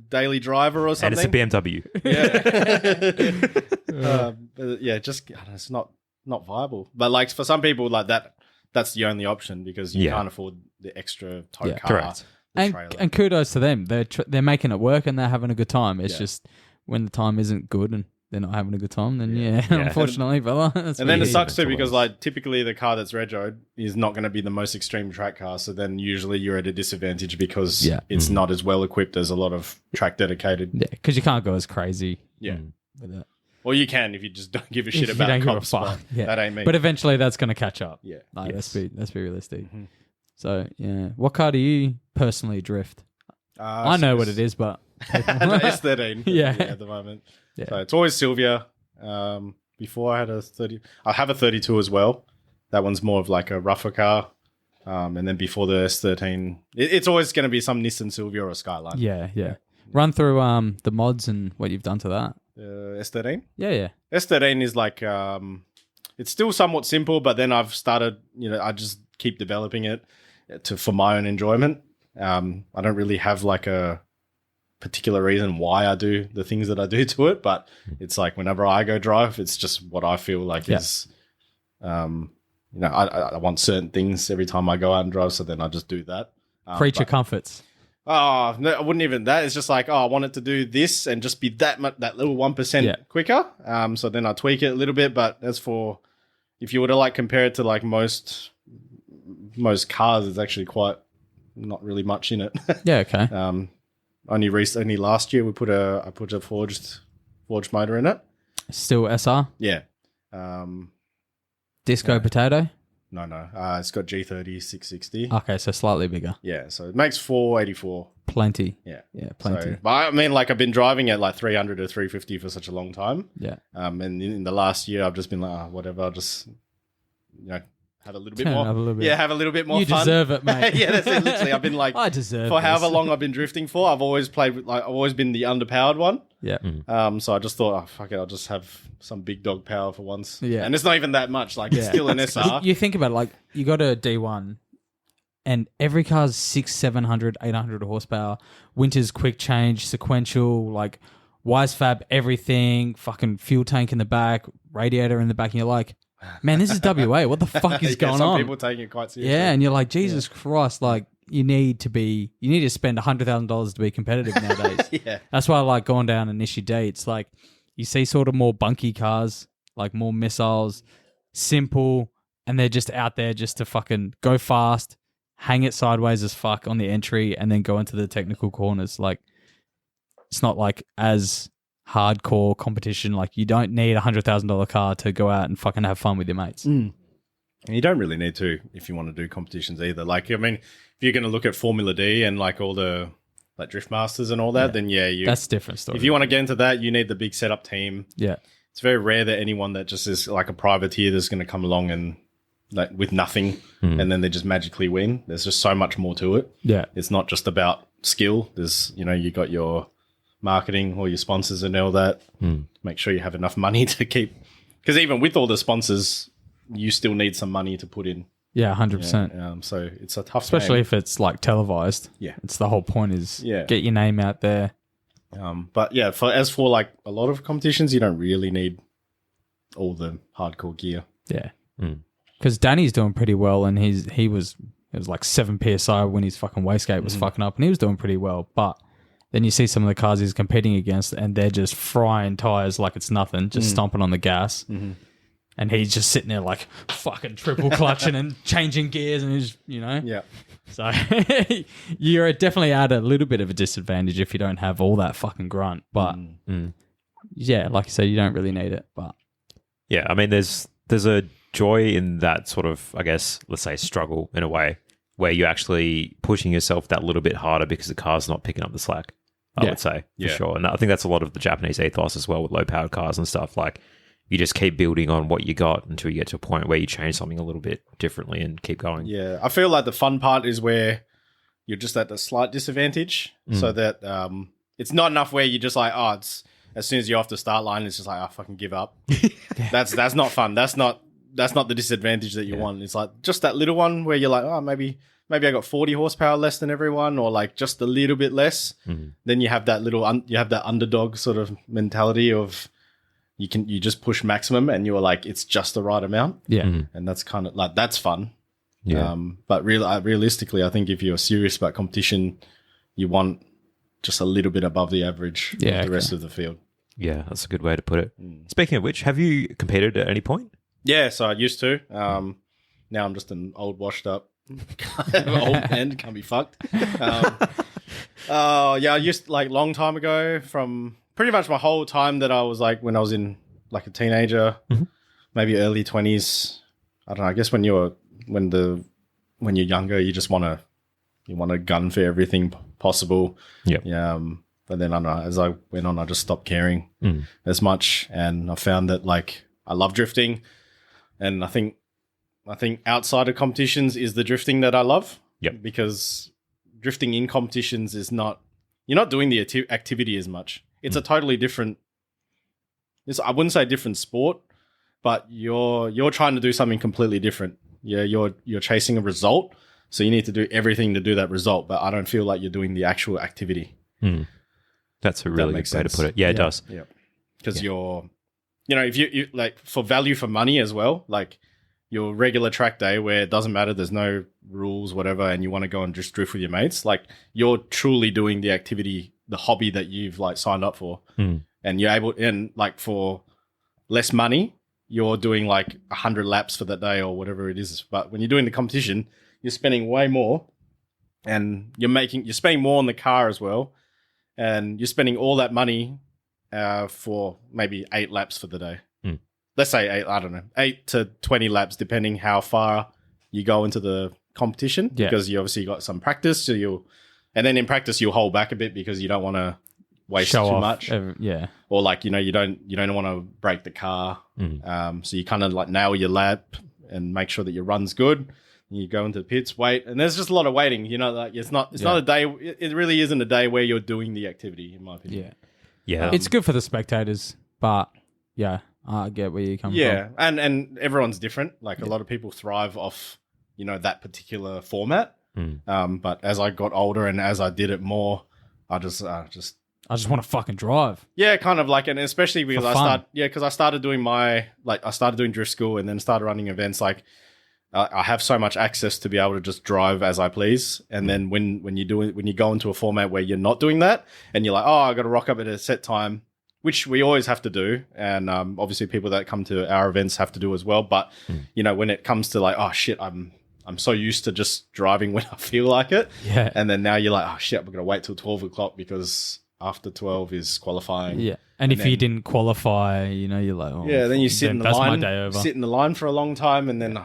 daily driver or something. And it's a BMW. Yeah. But yeah, just, I don't know, it's not viable. But like for some people, like that's the only option because you can't afford the extra tow car. Correct. And kudos to them. They're making it work and they're having a good time. It's just when the time isn't good and they're not having a good time, then unfortunately, fella. And then it sucks too because like typically the car that's regoed is not going to be the most extreme track car. So then usually you're at a disadvantage because it's not as well equipped as a lot of track dedicated. Yeah, because you can't go as crazy. Yeah. With it. Or you can if you just don't give a shit about comp spot. Yeah. That ain't me. But eventually that's going to catch up. Yeah. Like, let's be realistic. Mm-hmm. So, yeah. What car do you personally drift? I know what it is, but... S13 at the moment. Yeah. So it's always Sylvia. Before I had a 30... I have a 32 as well. That one's more of like a rougher car. And then before the S13... It's always going to be some Nissan Sylvia or Skyline. Yeah. Run through the mods and what you've done to that. S13? Yeah. S13 is like... it's still somewhat simple, but then I've started... I just keep developing it for my own enjoyment. I don't really have like a particular reason why I do the things that I do to it, but it's like whenever I go drive, it's just what I feel like is, I want certain things every time I go out and drive, so then I just do that. Creature comforts. Oh, no, I wouldn't even that. It's just like, I want it to do this and just be that little 1% quicker. So then I tweak it a little bit, but as for, if you were to like compare it to like most cars, it's actually quite not really much in it. Yeah, okay. Only last year I put a forged motor in it. Still SR? Yeah. Disco potato? No. It's got G30 660. Okay, so slightly bigger. Yeah, so it makes 484. Plenty. Yeah, plenty. So, but I mean, like I've been driving at like 300 to 350 for such a long time. Yeah. And in the last year, I've just been like, whatever. I'll just have a little bit more. Have a little bit more fun. You deserve it, mate. Yeah, that's it. Literally, I've been like, I deserve for this. however long I've been drifting for. I've always played with I've always been the underpowered one. Yeah. So I just thought, fuck it, I'll just have some big dog power for once. Yeah. And it's not even that much. Like it's still an SR. You think about it, like you got a D1 and every car's 600, 700, 800 horsepower. Winter's quick change, sequential, like wise fab, everything, fucking fuel tank in the back, radiator in the back. And you're like, man, this is WA. What the fuck is going on? Some people taking it quite seriously. Yeah, and you're like, Jesus Christ, like you need to spend $100,000 to be competitive nowadays. Yeah. That's why I like going down an issue day. It's like you see sort of more bunky cars, like more missiles, simple, and they're just out there just to fucking go fast, hang it sideways as fuck on the entry, and then go into the technical corners. Like it's not like as hardcore competition. Like you don't need $100,000 car to go out and fucking have fun with your mates. And you don't really need to if you want to do competitions either. Like, I mean, if you're going to look at Formula D and like all the like Drift Masters and all that, then that's a different story. If you want to get into that, you need the big setup team. Yeah. It's very rare that anyone that just is like a privateer that's going to come along and like with nothing and then they just magically win. There's just so much more to it. Yeah. It's not just about skill. There's, you got your marketing or your sponsors and all that. Make sure you have enough money to keep, because even with all the sponsors, you still need some money to put in. Yeah, 100%. So it's a tough especially game. if it's like televised. Yeah. It's the whole point is get your name out there. But yeah, as for like a lot of competitions, you don't really need all the hardcore gear. Yeah. Because Danny's doing pretty well, and it was like 7 PSI when his fucking wastegate was fucking up, and he was doing pretty well. But then you see some of the cars he's competing against, and they're just frying tires like it's nothing, just stomping on the gas. And he's just sitting there like fucking triple clutching and changing gears, and he's, Yeah. So you're definitely at a little bit of a disadvantage if you don't have all that fucking grunt. But yeah, like you said, you don't really need it. But yeah, I mean, there's a joy in that sort of, I guess, let's say struggle in a way. where you're actually pushing yourself that little bit harder because the car's not picking up the slack. I would say for sure, and I think that's a lot of the Japanese ethos as well with low-powered cars and stuff. Like you just keep building on what you got until you get to a point where you change something a little bit differently and keep going. Yeah, I feel like the fun part is where you're just at the slight disadvantage, so that it's not enough where you're just like, oh, it's as soon as you're off the start line, it's just like, I fucking give up. That's not fun. That's not the disadvantage that you want. It's like just that little one where you're like, oh, maybe I got 40 horsepower less than everyone, or like just a little bit less. Then you have that you have that underdog sort of mentality of you just push maximum, and you're like, it's just the right amount. And that's kind of like, that's fun. But realistically, I think if you're serious about competition, you want just a little bit above the average of the rest of the field. Yeah, that's a good way to put it. Speaking of which, have you competed at any point? Yeah, so I used to. Now I'm just an old washed up old man, can't be fucked. I used like long time ago, from pretty much my whole time that I was like when I was in like a teenager, maybe early 20s. I don't know. I guess when you're younger, you just want to gun for everything possible. But then I don't know, as I went on, I just stopped caring as much, and I found that like I love drifting, and I think outside of competitions is the drifting that I love. Because drifting in competitions is you're not doing the activity as much. It's a totally different. I wouldn't say different sport, but you're trying to do something completely different. You're chasing a result, so you need to do everything to do that result. But I don't feel like you're doing the actual activity. That's a really good way to put it. Yeah, it does. Yeah, because you're, if you like for value for money as well, like your regular track day where it doesn't matter, there's no rules, whatever, and you want to go and just drift with your mates, like you're truly doing the activity, the hobby that you've like signed up for, and you're able, and like for less money, you're doing like 100 laps for that day or whatever it is. But when you're doing the competition, you're spending way more, and you're spending more on the car as well, and you're spending all that money for maybe 8 laps for the day. Let's say 8 to 20 laps, depending how far you go into the competition, because you obviously got some practice. And then in practice you'll hold back a bit because you don't want to waste too much. Or like, you don't want to break the car. So you kind of like nail your lap and make sure that your run's good. You go into the pits, wait, and there's just a lot of waiting. Like it's not a day. It really isn't a day where you're doing the activity, in my opinion. It's good for the spectators, but I get where you come from. And everyone's different. Like a lot of people thrive off, that particular format. But as I got older and as I did it more, I just want to fucking drive. Yeah, kind of like, and especially because I started doing I started doing drift school and then started running events. Like I have so much access to be able to just drive as I please. And then when you go into a format where you're not doing that and you're like, oh, I got to rock up at a set time, which we always have to do, and obviously people that come to our events have to do as well. But when it comes to like, oh shit, I'm so used to just driving when I feel like it, and then now you're like, oh shit, we're gonna wait till 12 o'clock because after 12 is qualifying. And if you didn't qualify, you're like, oh, then you sit in the line, my day over. Sit in the line for a long time, and then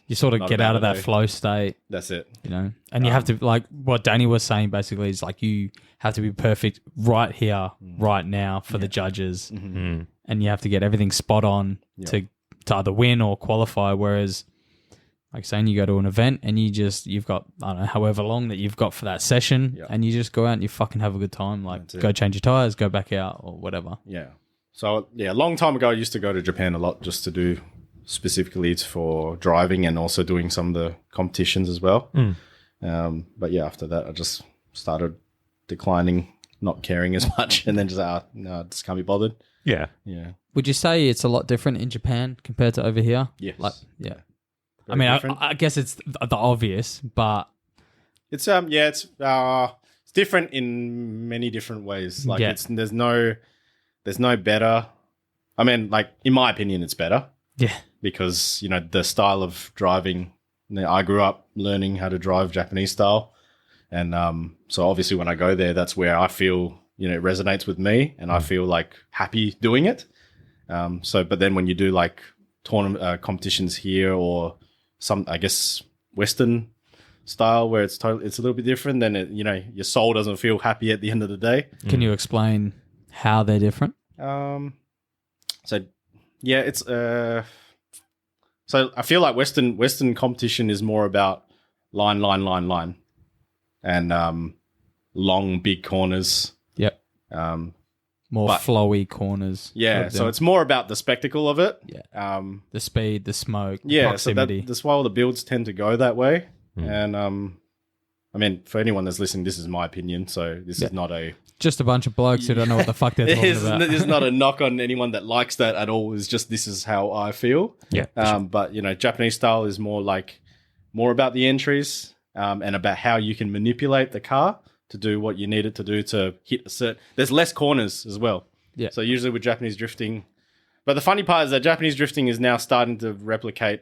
you sort of get out of that flow state. That's it. And you have to, like what Danny was saying basically, is like you have to be perfect right here, right now for the judges. And you have to get everything spot on to either win or qualify. Whereas, like saying, you go to an event and you've got, I don't know, however long that you've got for that session, and you just go out and you fucking have a good time. Like go change your tires, go back out or whatever. So a long time ago, I used to go to Japan a lot just to do specifically for driving and also doing some of the competitions as well. But after that, I just started declining, not caring as much, and then just no, I just can't be bothered. Would you say it's a lot different in Japan compared to over here? Yes. I mean, I guess it's the obvious, but it's it's different in many different ways. Like there's no better. I mean, like in my opinion, it's better. Because the style of driving. I grew up learning how to drive Japanese style, and so obviously when I go there, that's where I feel it resonates with me, and I feel like happy doing it. But then when you do like tournament competitions here or some, I guess, Western style where it's a little bit different, then your soul doesn't feel happy at the end of the day. Can you explain how they're different? So yeah, it's so I feel like Western competition is more about line, and long big corners. Yep. More flowy corners. Yeah, so it's more about the spectacle of it. Yeah. The speed, the smoke, the yeah, proximity. So that's why all the builds tend to go that way. And I mean, for anyone that's listening, this is my opinion, so this is not just a bunch of blokes who don't know what the fuck they're talking about. There's not a knock on anyone that likes that at all. It's just this is how I feel. Yeah. But Japanese style is more about the entries and about how you can manipulate the car to do what you need it to do to hit a certain. There's less corners as well. Yeah. So usually with Japanese drifting, but the funny part is that Japanese drifting is now starting to replicate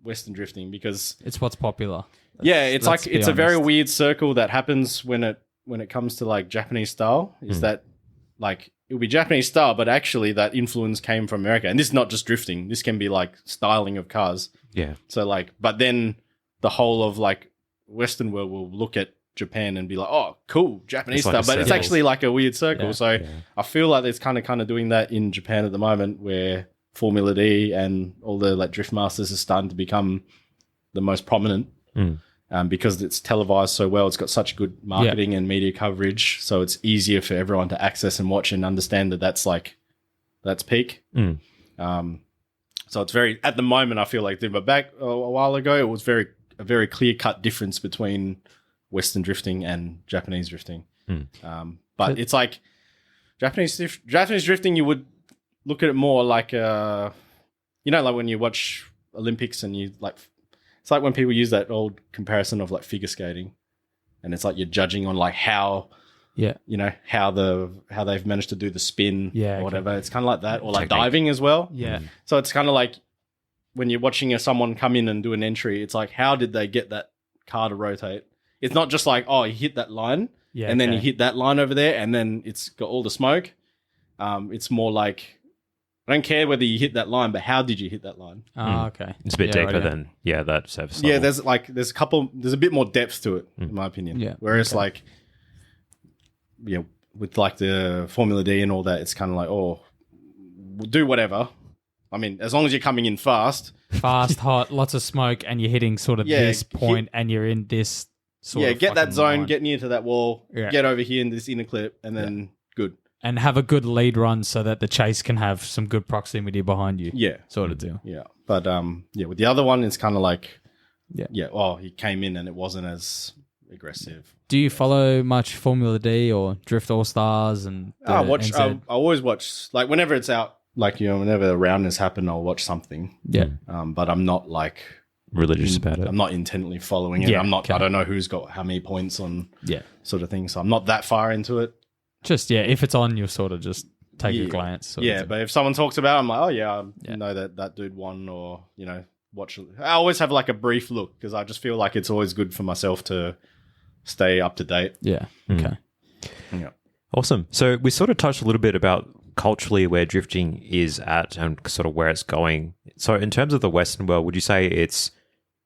Western drifting because it's what's popular. It's a very weird circle that happens when it comes to like Japanese style. Is that like it will be Japanese style, but actually that influence came from America, and this is not just drifting. This can be like styling of cars. Yeah. So but then the whole of like Western world will look at Japan and be like, oh, cool, Japanese style, but it's actually like a weird circle. Yeah. I feel like it's kind of doing that in Japan at the moment, where Formula D and all the like drift masters are starting to become the most prominent. Because it's televised so well. It's got such good marketing and media coverage, so it's easier for everyone to access and watch and understand that that's peak. So it's very, at the moment, I feel like, but back a while ago, it was a very clear-cut difference between Western drifting and Japanese drifting. But it's like Japanese drifting, you would look at it more like, like when you watch Olympics and you like, it's like when people use that old comparison of like figure skating, and it's like you're judging on like how, how they've managed to do the spin, or whatever. Okay. It's kind of like that, or like diving as well. Yeah. So it's kind of like when you're watching someone come in and do an entry, it's like how did they get that car to rotate? It's not just like, oh, you hit that line, and then you hit that line over there, and then it's got all the smoke. It's more like, I don't care whether you hit that line, but how did you hit that line? Oh, okay. It's a bit deeper than that surface level. Yeah, there's a bit more depth to it, in my opinion. Yeah. Whereas with like the Formula D and all that, it's kind of like, oh, we'll do whatever. I mean, as long as you're coming in fast, hot, lots of smoke, and you're hitting sort of this point, and you're in this sort of get that zone, line. get near to that wall, get over here in this inner clip, and then good. And have a good lead run so that the chase can have some good proximity behind you. Yeah. Sort of deal. Yeah. But with the other one, it's kind of like, he came in and it wasn't as aggressive. Do you follow much Formula D or Drift All Stars? And I always watch, like whenever it's out, like, whenever a round has happened, I'll watch something. Yeah. But I'm not like religious about it. I'm not intently following it. Yeah, I don't know who's got how many points on sort of thing. So I'm not that far into it. Just, if it's on, you'll sort of just take a glance. But if someone talks about it, I'm like, oh, I know that dude won, or, watch it. I always have like a brief look because I just feel like it's always good for myself to stay up to date. Yeah. Okay. Yeah. Awesome. So we sort of touched a little bit about culturally where drifting is at and sort of where it's going. So in terms of the Western world, would you say it's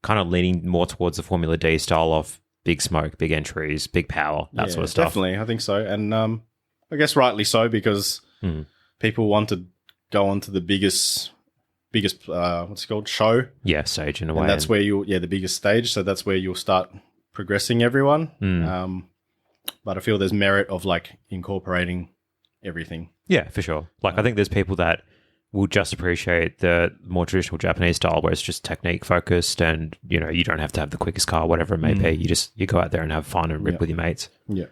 kind of leaning more towards the Formula D style of big smoke, big entries, big power, that sort of stuff? Definitely. I think so. And I guess rightly so, because people want to go on to the biggest what's it called, show. Yeah, stage in a way. And that's where the biggest stage. So that's where you'll start progressing everyone. But I feel there's merit of like incorporating everything. Yeah, for sure. Like I think there's people that will just appreciate the more traditional Japanese style where it's just technique focused and, you don't have to have the quickest car, whatever it may be. You go out there and have fun and rip with your mates. Yeah.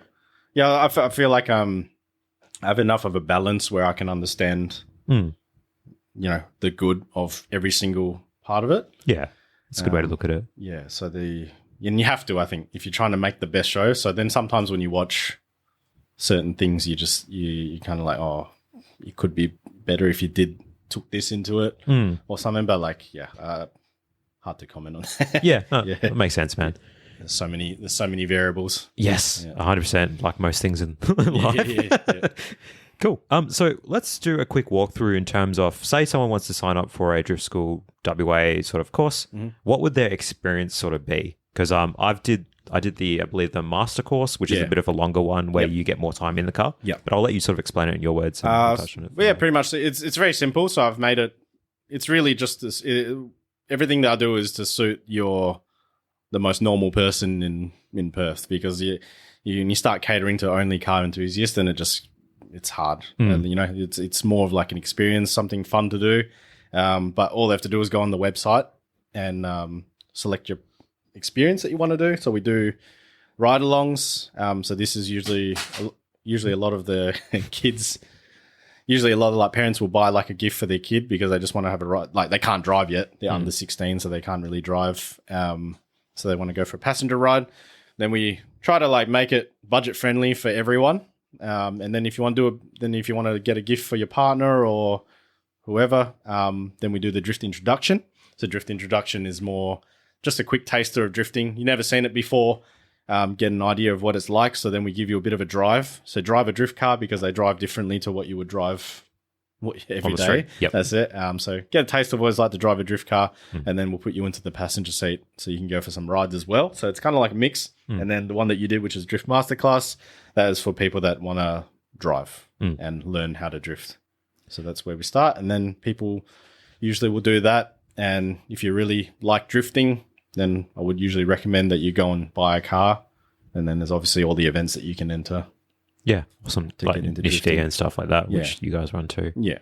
Yeah, I feel like I have enough of a balance where I can understand, the good of every single part of it. Yeah. It's a good way to look at it. Yeah. So and you have to, I think, if you're trying to make the best show. So then sometimes when you watch certain things, you kind of like, oh, it could be better if you took this into it or something. But like, hard to comment on that. Yeah. That makes sense, man. There's so many variables. Yes, 100%, like most things in life. Yeah. Cool. So let's do a quick walkthrough in terms of, say someone wants to sign up for a Driftschool WA sort of course. What would their experience sort of be? because I did I believe the master course, which is a bit of a longer one where you get more time in the car. Yeah, but I'll let you sort of explain it in your words. Touch on it. Yeah, pretty much. It's very simple. So I've made it. It's really just this. Everything that I do is to suit the most normal person in Perth, because you start catering to only car enthusiasts, then it's hard. And, it's more of like an experience, something fun to do. But all they have to do is go on the website and select your experience that you want to do. So we do ride-alongs. So this is usually a lot of the kids. Usually a lot of like parents will buy like a gift for their kid because they just want to have a ride. Like they can't drive yet. They're under 16, so they can't really drive. So they want to go for a passenger ride. Then we try to like make it budget friendly for everyone. And then if you want to get a gift for your partner or whoever, then we do the drift introduction. So drift introduction is more just a quick taster of drifting. You've never seen it before. Get an idea of what it's like. So then we give you a bit of a drive. So drive a drift car because they drive differently to what you would drive every day. Yep. That's it. So get a taste of what it's like to drive a drift car, and then we'll put you into the passenger seat so you can go for some rides as well. So it's kind of like a mix. And then the one that you did, which is Drift Masterclass, that is for people that want to drive and learn how to drift. So that's where we start. And then people usually will do that. And if you really like drifting, then I would usually recommend that you go and buy a car. And then there's obviously all the events that you can enter. Yeah, awesome. To like get into Initiative drifting and stuff like that, which you guys run too. Yeah.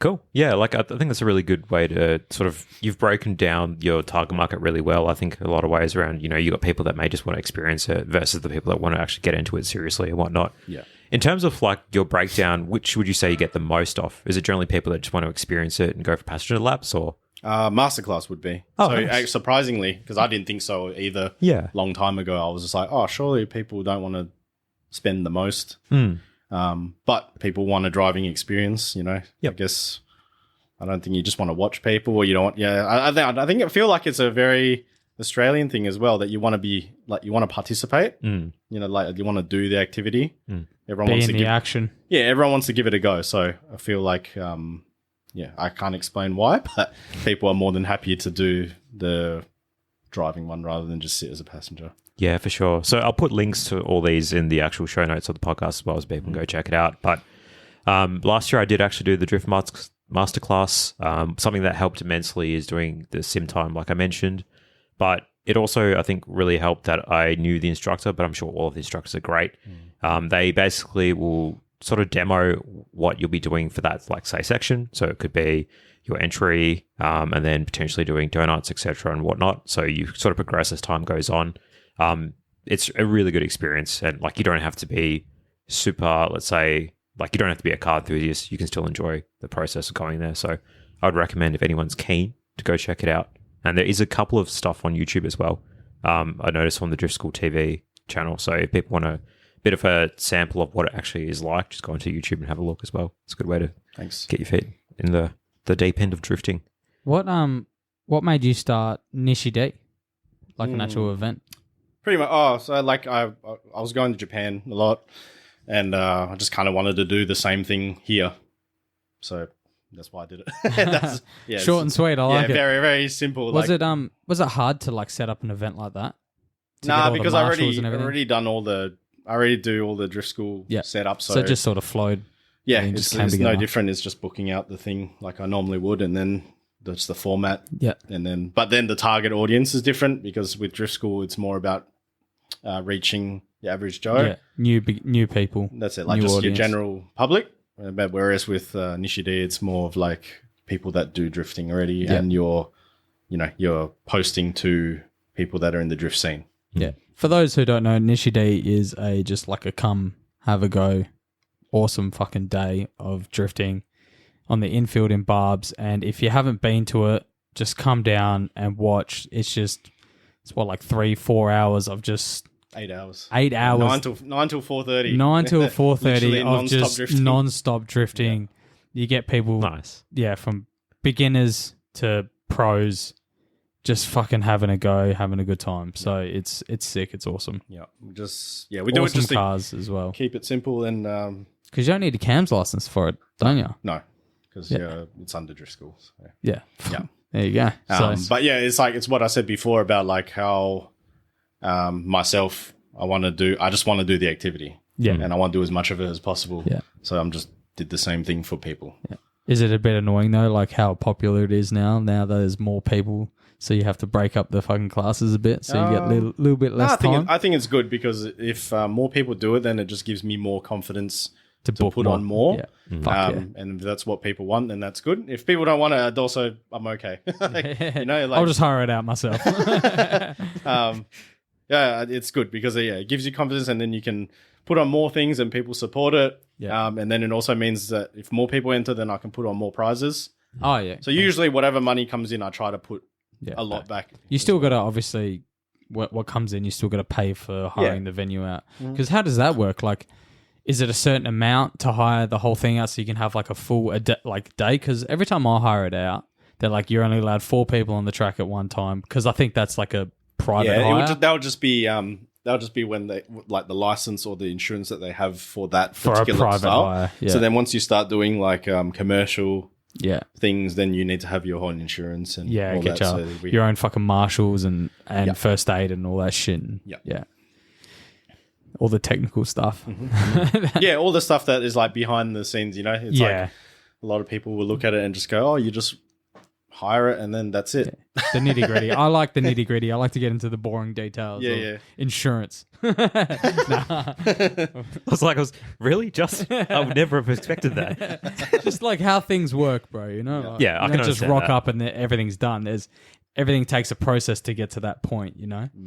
Cool. Yeah, like I think that's a really good way to sort of, you've broken down your target market really well. I think a lot of ways around, you got people that may just want to experience it versus the people that want to actually get into it seriously and whatnot. Yeah. In terms of like your breakdown, which would you say you get the most off? Is it generally people that just want to experience it and go for passenger laps, or? Masterclass would be. Oh, so nice. Surprisingly, because I didn't think so either. Yeah. Long time ago, I was just like, oh, surely people don't want to spend the most. But people want a driving experience, Yep. I guess I don't think you just want to watch people, or you don't want, I think I feel like it's a very Australian thing as well, that you want to be like, you want to participate, like you want to do the activity. Everyone wants to give action. Yeah, everyone wants to give it a go. So I feel like, I can't explain why, but people are more than happy to do the driving one rather than just sit as a passenger. Yeah, for sure. So I'll put links to all these in the actual show notes of the podcast as well, as people can go check it out. But last year I did actually do the Drift Masterclass. Something that helped immensely is doing the sim time, like I mentioned. But it also, I think, really helped that I knew the instructor, but I'm sure all of the instructors are great. They basically will sort of demo what you'll be doing for that, like, say, section. So it could be your entry and then potentially doing donuts, etc. and whatnot. So you sort of progress as time goes on. It's a really good experience, and like you don't have to be super, let's say, like you don't have to be a car enthusiast. You can still enjoy the process of going there. So I would recommend, if anyone's keen, to go check it out. And there is a couple of stuff on YouTube as well. I noticed on the Driftschool TV channel. So if people want a bit of a sample of what it actually is like, just go into YouTube and have a look as well. It's a good way to get your feet in the deep end of drifting. What made you start Nishi D, like an actual event? Pretty much. So like I was going to Japan a lot, and I just kind of wanted to do the same thing here. So that's why I did it. Short and sweet. I like it. Very, very simple. Was it hard to like set up an event like that? Nah, because I already do all the drift school setup. So it just sort of flowed. Yeah, it's no different. It's just booking out the thing like I normally would, and then that's the format. Yeah, but then the target audience is different, because with drift school it's more about reaching the average Joe. Yeah, new people. That's it. Like just audience. Your general public. Whereas with Nishi D, it's more of like people that do drifting already, and you're posting to people that are in the drift scene. Yeah. For those who don't know, Nishi D is just like a come have a go, awesome fucking day of drifting on the infield in Barb's. And if you haven't been to it, just come down and watch. It's like 3-4 hours of just 8 hours. 8 hours. 9 till 4:30. 9 till 4:30 of non-stop just drifting. non-stop drifting. Yeah. You get people, from beginners to pros, just fucking having a go, having a good time. So it's sick. It's awesome. Yeah, we do it just cars as well. Keep it simple, and because you don't need a CAMS license for it, don't you? No, because it's under drift school. So. Yeah. There you go. But yeah, it's what I said before about like how myself, I just want to do the activity. Yeah. And I want to do as much of it as possible. Yeah. So I'm just did the same thing for people. Yeah. Is it a bit annoying though, like how popular it is now? Now there's more people, so you have to break up the fucking classes a bit, so you get a little bit less time. I think it's good because if more people do it, then it just gives me more confidence to put more. on more. Yeah. And if that's what people want, then that's good. If people don't want it, I'm okay. I'll just hire it out myself. Yeah, it's good because it gives you confidence, and then you can put on more things and people support it. Yeah. And then it also means that if more people enter, then I can put on more prizes. Oh yeah. So usually whatever money comes in, I try to put a lot back. You still got to obviously what comes in, you still got to pay for hiring the venue out. Because how does that work? Like, is it a certain amount to hire the whole thing out so you can have like a full day? Because every time I hire it out, they're like, you're only allowed 4 people on the track at one time. Because I think that's like a private hire. That'll just be when they like the license or the insurance that they have for that for particular a private style. hire. Yeah. So then once you start doing like commercial things, then you need to have your own insurance and all get that. your own fucking marshals and first aid and all that shit. Yeah. All the technical stuff. All the stuff that is like behind the scenes, it's like a lot of people will look at it and just go, oh, you just hire it and then that's it. The nitty gritty. I like the nitty gritty. I like to get into the boring details of insurance. I was really just, I would never have expected that. Just like how things work, bro, Like, I can just understand rock that. up and everything's done. Everything takes a process to get to that point,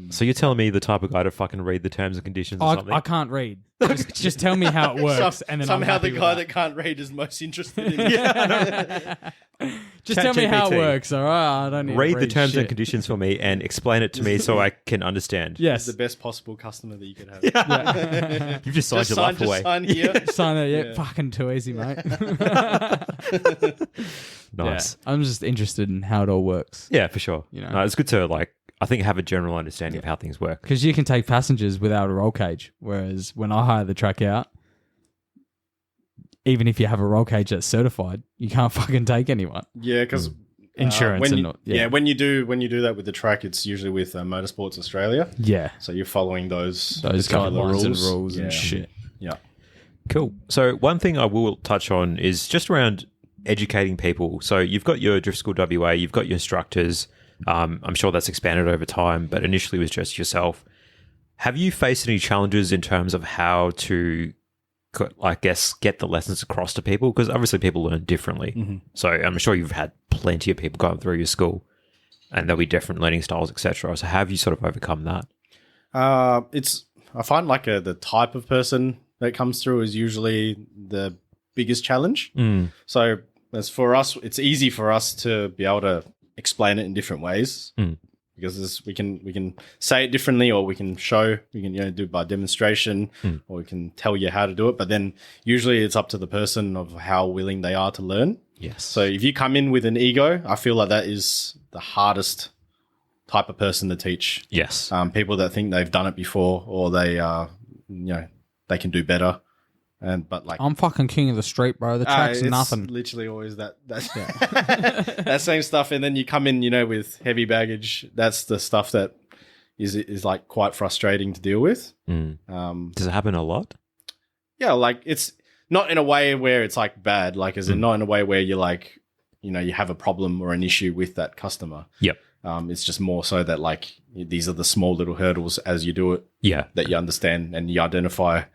So you're telling me the type of guy to fucking read the terms and conditions or something? I can't read. Just tell me how it works, and then somehow I'm the guy that can't read is most interested in just tell me how it ChatGPT. works, all right? I don't need to read the terms shit. and conditions for me and explain it to me so I can understand. Yes. the best possible customer that you could have. You've just signed your life away. Sign here. Sign it, fucking too easy, mate. Nice. Yeah, I'm just interested in how it all works. Yeah, for sure. No, it's good to I think have a general understanding of how things work. Because you can take passengers without a roll cage, whereas when I hire the track out, even if you have a roll cage that's certified, you can't fucking take anyone. Yeah, because Insurance when and you, not, when you do that with the track, it's usually with Motorsports Australia. Yeah. So you're following those guidelines rules. and rules and shit. Yeah. Cool. So one thing I will touch on is just around educating people. So you've got your Driftschool WA, you've got your instructors. I'm sure that's expanded over time, but initially it was just yourself. Have you faced any challenges in terms of how to, I guess, get the lessons across to people? Because obviously people learn differently. Mm-hmm. So I'm sure you've had plenty of people going through your school and there'll be different learning styles, etc. So how have you sort of overcome that? I find the type of person that comes through is usually the biggest challenge. So as for us, it's easy for us to be able to explain it in different ways because we can say it differently, or we can show, we can do it by demonstration, or we can tell you how to do it. But then usually it's up to the person of how willing they are to learn. Yes. So if you come in with an ego, I feel like that is the hardest type of person to teach. Yes. People that think they've done it before, or they they can do better. But I'm fucking king of the street, bro. The track's it's nothing. Literally always that that same stuff, and then you come in, with heavy baggage. That's the stuff that is quite frustrating to deal with. Does it happen a lot? Yeah, it's not in a way where it's bad, as in not in a way where you're you have a problem or an issue with that customer. Yep. It's just more so that these are the small little hurdles as you do it. Yeah. That you understand and you identify.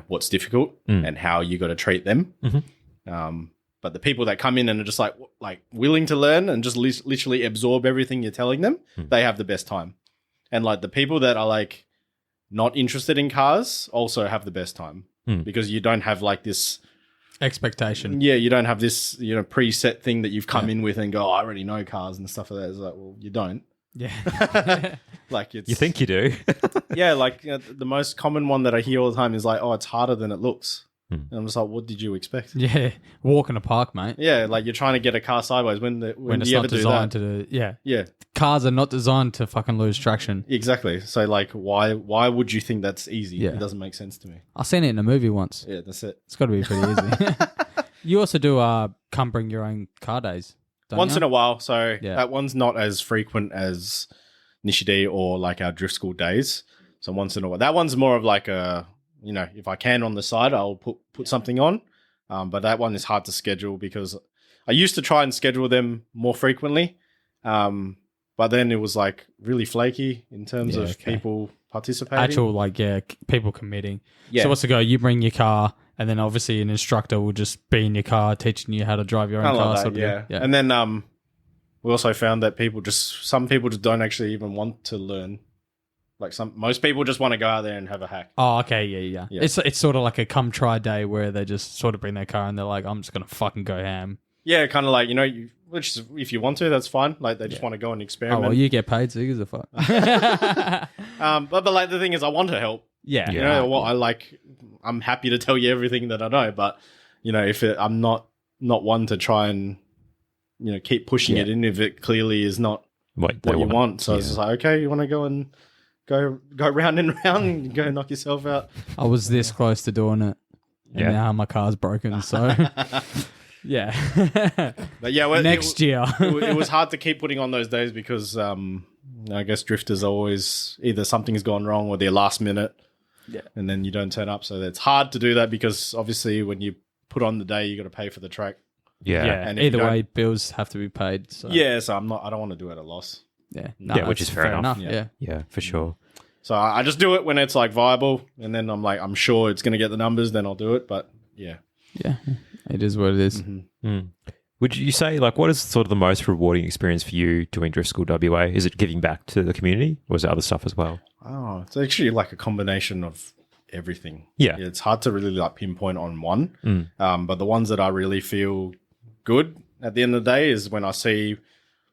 What's difficult and how you got to treat them. Mm-hmm. But the people that come in and are just willing to learn and just literally absorb everything you're telling them, they have the best time. And the people that are not interested in cars also have the best time because you don't have this expectation. Yeah, you don't have this preset thing that you've come in with and go, oh, I already know cars and stuff like that. It's well, you don't. Yeah. You think you do. Yeah, the most common one that I hear all the time is oh, it's harder than it looks. And I'm just what did you expect? Yeah, walk in a park, mate. Yeah, you're trying to get a car sideways when it's you not ever designed do that? to do. Yeah. Yeah. Cars are not designed to fucking lose traction. Exactly. So why would you think that's easy? Yeah. It doesn't make sense to me. I seen it in a movie once. Yeah, that's it. It's got to be pretty easy. You also do come bring your own car days. Once in a while. So Yeah. that one's not as frequent as Nishide or like our drift school days. So once in a while, that one's more of like a, if I can on the side, I'll put something on. But that one is hard to schedule because I used to try and schedule them more frequently. But then it was like really flaky in terms of people participating. Actual people committing. Yeah. So what's the go? You bring your car, and then obviously an instructor will just be in your car teaching you how to drive your own car. Like that, yeah. And then we also found that some people just don't actually even want to learn. Like most people just want to go out there and have a hack. Oh, okay, yeah. It's sort of like a come try day where they just sort of bring their car and they're like, I'm just gonna fucking go ham. Yeah, kind of like which if you want to, that's fine. Like they just want to go and experiment. Oh well, you get paid, so you gives a fuck. But like the thing is, I want to help. Yeah, I'm happy to tell you everything that I know, but I'm not one to try and keep pushing it in if it clearly is not what you want. So it's just like, okay, you want to go and go round and round and go knock yourself out. I was this close to doing it, and now my car's broken. So yeah, but yeah, next year it was hard to keep putting on those days because I guess drifters always either something's gone wrong or they're last minute, and then you don't turn up. So it's hard to do that because obviously when you put on the day, you got to pay for the track. Yeah. And either way, bills have to be paid. So. Yeah, so I don't want to do it at a loss. Yeah, which is fair enough. Yeah, for sure. So I just do it when it's like viable, and then I'm like, I'm sure it's going to get the numbers, then I'll do it. But yeah, it is what it is. Mm-hmm. Would you say what is sort of the most rewarding experience for you doing Drift School WA? Is it giving back to the community, or is it other stuff as well? Oh, it's actually like a combination of everything. Yeah, it's hard to really like pinpoint on one. But the ones that I really feel good at the end of the day is when I see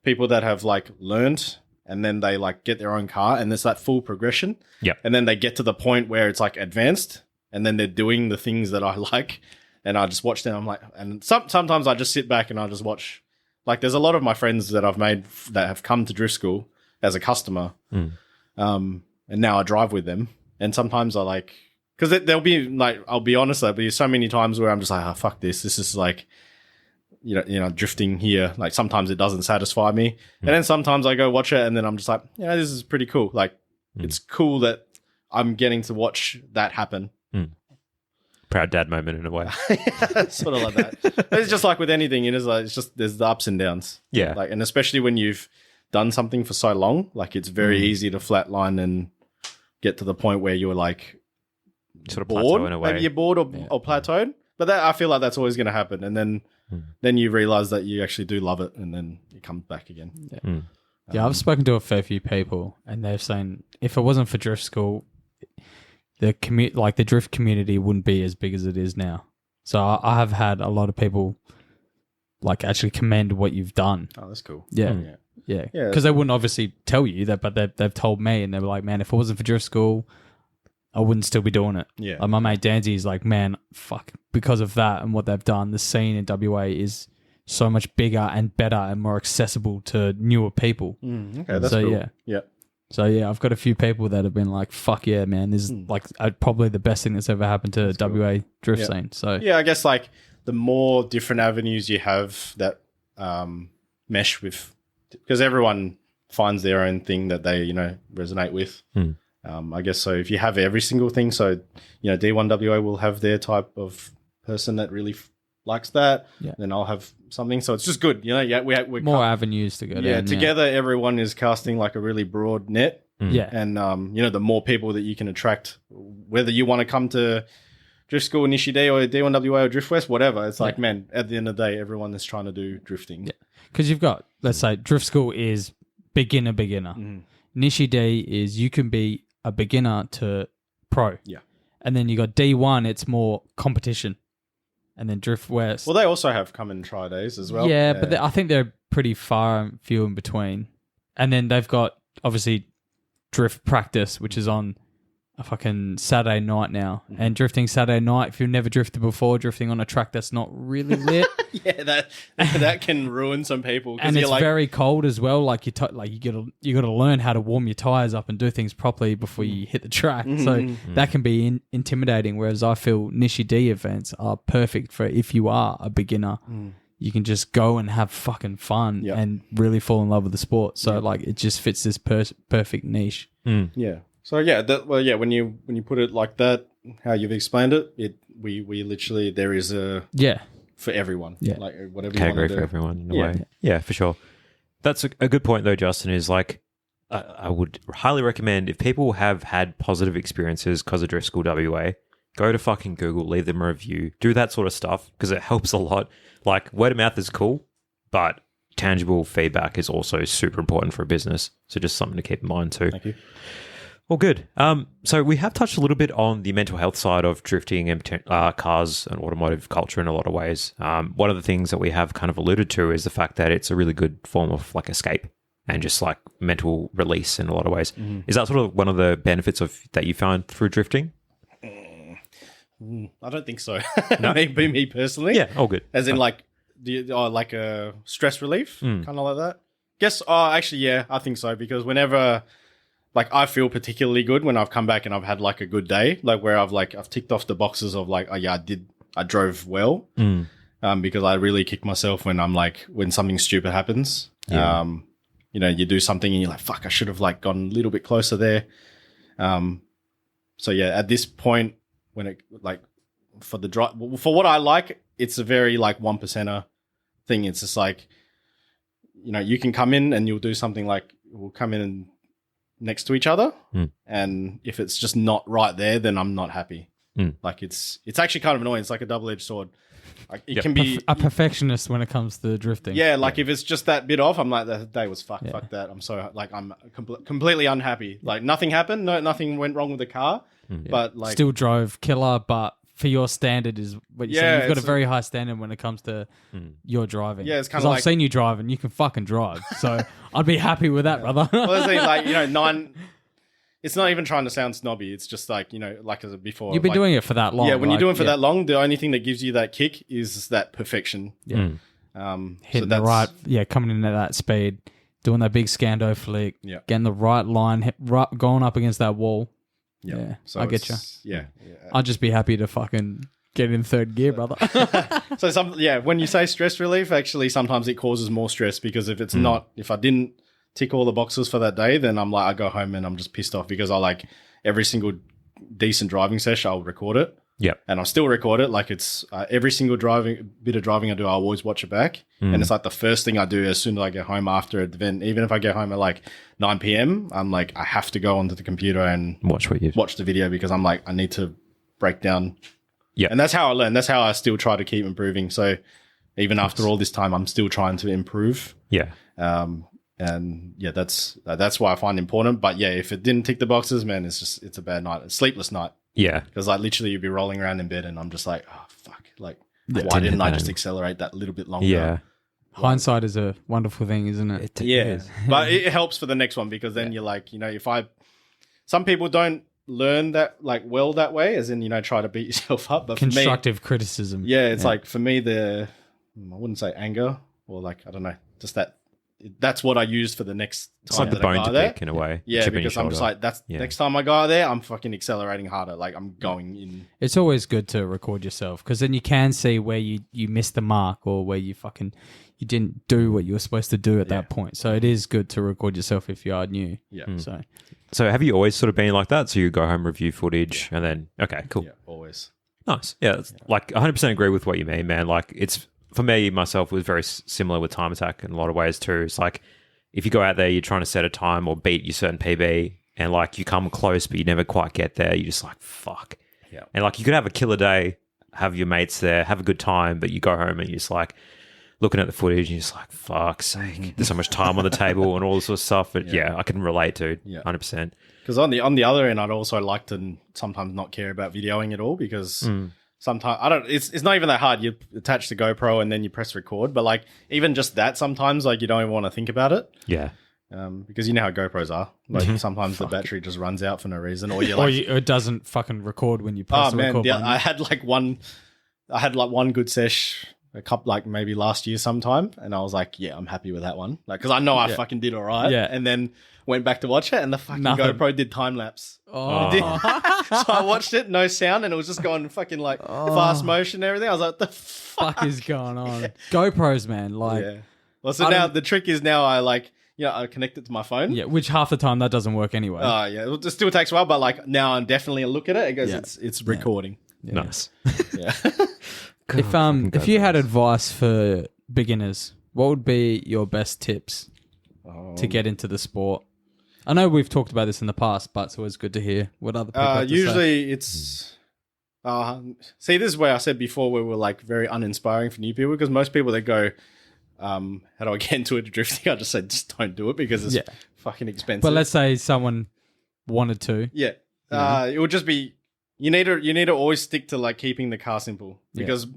people that have like learned and then they like get their own car and there's that full progression. Yeah. And then they get to the point where it's like advanced and then they're doing the things that I like and I just watch them. I'm like, and sometimes I just sit back and I just watch. Like there's a lot of my friends that I've made that have come to Drift School as a customer. And now I drive with them. And sometimes I like, because there'll be like, I'll be honest, there'll be so many times where I'm just like, oh, fuck this. This is like, drifting here. Like sometimes it doesn't satisfy me. And then sometimes I go watch it and then I'm just like, yeah, this is pretty cool. Like it's cool that I'm getting to watch that happen. Proud dad moment in a way. Sort of like that. It's just like with anything, it's just there's the ups and downs. Yeah. Like, and especially when you've done something for so long, like it's very easy to flatline and get to the point where you're like sort of bored. plateau in a way. Maybe you're bored or plateaued. But I feel like that's always going to happen. And then you realize that you actually do love it and then it comes back again. Yeah, I've spoken to a fair few people and they're saying if it wasn't for Drift School, the drift community wouldn't be as big as it is now. So I have had a lot of people like actually commend what you've done. Oh, that's cool. Yeah. Because they wouldn't obviously tell you that, but they've told me and they were like, man, if it wasn't for Drift School, I wouldn't still be doing it. Yeah. Like my mate Danzy's like, man, fuck, because of that and what they've done, the scene in WA is so much bigger and better and more accessible to newer people. Okay, that's cool. Yeah. So yeah, I've got a few people that have been like, fuck yeah, man, this is like probably the best thing that's ever happened to WA drift scene. So yeah, I guess like the more different avenues you have that mesh with, because everyone finds their own thing that they, resonate with. I guess so. If you have every single thing, so D1WA will have their type of person that really likes that. Yeah. Then I'll have something. So it's just good. We're more avenues to go down. Yeah, together everyone is casting like a really broad net. Yeah, and the more people that you can attract, whether you want to come to Drift School Nishide or D1WA or Drift West, whatever. It's like, man, at the end of the day, everyone is trying to do drifting. Yeah, because you've got, let's say, Drift School is beginner. Nishide is you can be a beginner to pro. Yeah. And then you got D1, it's more competition. And then Drift West. Well, they also have come and try days as well. Yeah, but I think they're pretty far and few in between. And then they've got, obviously, Drift Practice, which is on a fucking Saturday night now. And drifting Saturday night, if you've never drifted before, drifting on a track that's not really lit. Yeah, that can ruin some people. And it's very cold as well. Like you got to learn how to warm your tires up and do things properly before you hit the track. So that can be intimidating. Whereas I feel Nishi D events are perfect for if you are a beginner. you can just go and have fucking fun and really fall in love with the sport. So like it just fits this perfect niche. Yeah. So when you put it like that, how you've explained it, we literally, there is a for everyone. Yeah. Like whatever you category want to do. for everyone in a way. Yeah, for sure. That's a good point though, Justin, is like I would highly recommend if people have had positive experiences because of Driftschool WA, go to fucking Google, leave them a review, do that sort of stuff because it helps a lot. Like word of mouth is cool, but tangible feedback is also super important for a business. So just something to keep in mind too. Thank you. Well, good. So we have touched a little bit on the mental health side of drifting and cars and automotive culture in a lot of ways. One of the things that we have kind of alluded to is the fact that it's a really good form of like escape and just like mental release in a lot of ways. Mm-hmm. Is that sort of one of the benefits of that you found through drifting? I don't think so. No? me personally. Yeah, all good. As in like a stress relief, kind of like that. Guess. Actually, yeah, I think so because whenever. Like I feel particularly good when I've come back and I've had like a good day, like where I've ticked off the boxes of like, oh yeah, I drove well, because I really kick myself when when something stupid happens. Yeah. You do something and you're like, fuck, I should have like gone a little bit closer there. So yeah, at this point when it like for the drive, for what I like, it's a very like 1%er thing. It's just like, you can come in and you'll do something like we'll come in and next to each other, and if it's just not right there, then I'm not happy. Like it's actually kind of annoying. It's like a double-edged sword. Like it can be a perfectionist when it comes to drifting. Yeah, like if it's just that bit off, I'm like the day was fuck that. I'm so like I'm completely unhappy. Like nothing happened, nothing went wrong with the car, but like still drove killer, but for your standard is what you're saying. You've got a very high standard when it comes to your driving. Yeah, it's kind of like... I've seen you drive and you can fucking drive. So I'd be happy with that, brother. Well, it's like, it's not even trying to sound snobby. It's just like, like as before. You've been doing it for that long. Yeah, when you're doing it for that long, the only thing that gives you that kick is that perfection. Yeah. Hitting the right, coming in at that speed, doing that big scando flick, getting the right line, going up against that wall. Yeah, so I get you. Yeah. I'd just be happy to fucking get in third gear, brother. So when you say stress relief, actually sometimes it causes more stress because if it's not, if I didn't tick all the boxes for that day, then I'm like, I go home and I'm just pissed off because I like every single decent driving session, I'll record it. Yep. And I'll still record it. Like it's every single bit of driving I do, I'll always watch it back. And it's like the first thing I do as soon as I get home after an event. Even if I get home at like 9 p.m, I'm like, I have to go onto the computer and watch the video because I'm like, I need to break down. Yeah. And that's how I learn. That's how I still try to keep improving. So even after all this time, I'm still trying to improve. Yeah. And yeah, that's why I find it important. But yeah, if it didn't tick the boxes, man, it's a bad night. A sleepless night. Yeah. Because like literally you'd be rolling around in bed and I'm just like, oh, fuck. Like, why didn't I just accelerate that little bit longer? Yeah. Hindsight is a wonderful thing, isn't it? It is. But it helps for the next one because then you're like, some people don't learn that like well that way, as in, try to beat yourself up. But constructive criticism. Yeah. It's like for me, I wouldn't say anger or like, I don't know, just that's what I use for the next time. It's like the bone to pick in a way. Yeah, because I'm just like, next time I go out there, I'm fucking accelerating harder. Like I'm going in. It's always good to record yourself because then you can see where you missed the mark or where you didn't do what you were supposed to do at that point. So it is good to record yourself if you are new. Yeah. So have you always sort of been like that? So you go home, review footage and then, okay, cool. Yeah, always. Nice. Yeah. It's like 100% agree with what you mean, man. Like it's, for me, myself, was very similar with time attack in a lot of ways too. It's like if you go out there, you're trying to set a time or beat your certain PB and like you come close, but you never quite get there. You're just like, fuck. Yeah. And like you could have a killer day, have your mates there, have a good time, but you go home and you're just like looking at the footage and you're just like, fuck's sake, there's so much time on the table and all this sort of stuff. But I can relate to 100%. Because on the other end, I'd also like to sometimes not care about videoing at all because sometimes it's not even that hard. You attach the GoPro and then you press record, but like even just that sometimes like you don't even want to think about it. Yeah. Because you know how GoPros are. Like sometimes the battery just runs out for no reason, or it doesn't fucking record when you press the record button. I had one good sesh a couple, like maybe last year sometime, and I was like, yeah, I'm happy with that one. Like, because I know I fucking did all right. Yeah. And then went back to watch it, and the fucking GoPro did time lapse. Oh. So I watched it, no sound, and it was just going fucking like fast motion and everything. I was like, the fuck is going on? GoPros, man. Like, yeah. Well, so now the trick is now I connect it to my phone. Yeah, which half the time that doesn't work anyway. Oh, yeah. It still takes a while, but like now I'm definitely look at it. It goes, it's recording. Yeah. Nice. Yeah. If you had advice for beginners, what would be your best tips to get into the sport? I know we've talked about this in the past, but it's always good to hear what other people have to usually say. It's see, this is where I said before we were like very uninspiring for new people, because most people that go, how do I get into it drifting? I just say just don't do it because it's fucking expensive. But let's say someone wanted to. Yeah. It would just be you need to always stick to like keeping the car simple, because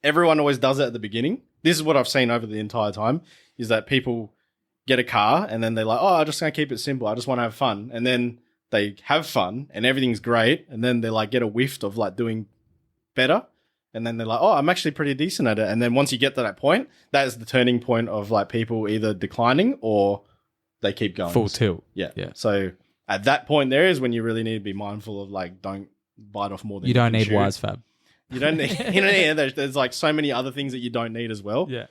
everyone always does it at the beginning. This is what I've seen over the entire time, is that people get a car and then they're like, oh, I'm just going to keep it simple. I just want to have fun. And then they have fun and everything's great. And then they like get a whiff of like doing better. And then they're like, oh, I'm actually pretty decent at it. And then once you get to that point, that is the turning point of like people either declining or they keep going. Full tilt. Yeah. So at that point there is when you really need to be mindful of like, don't bite off more than you don't need chew. wise fab. You don't need, there's like so many other things that you don't need as well. Yeah.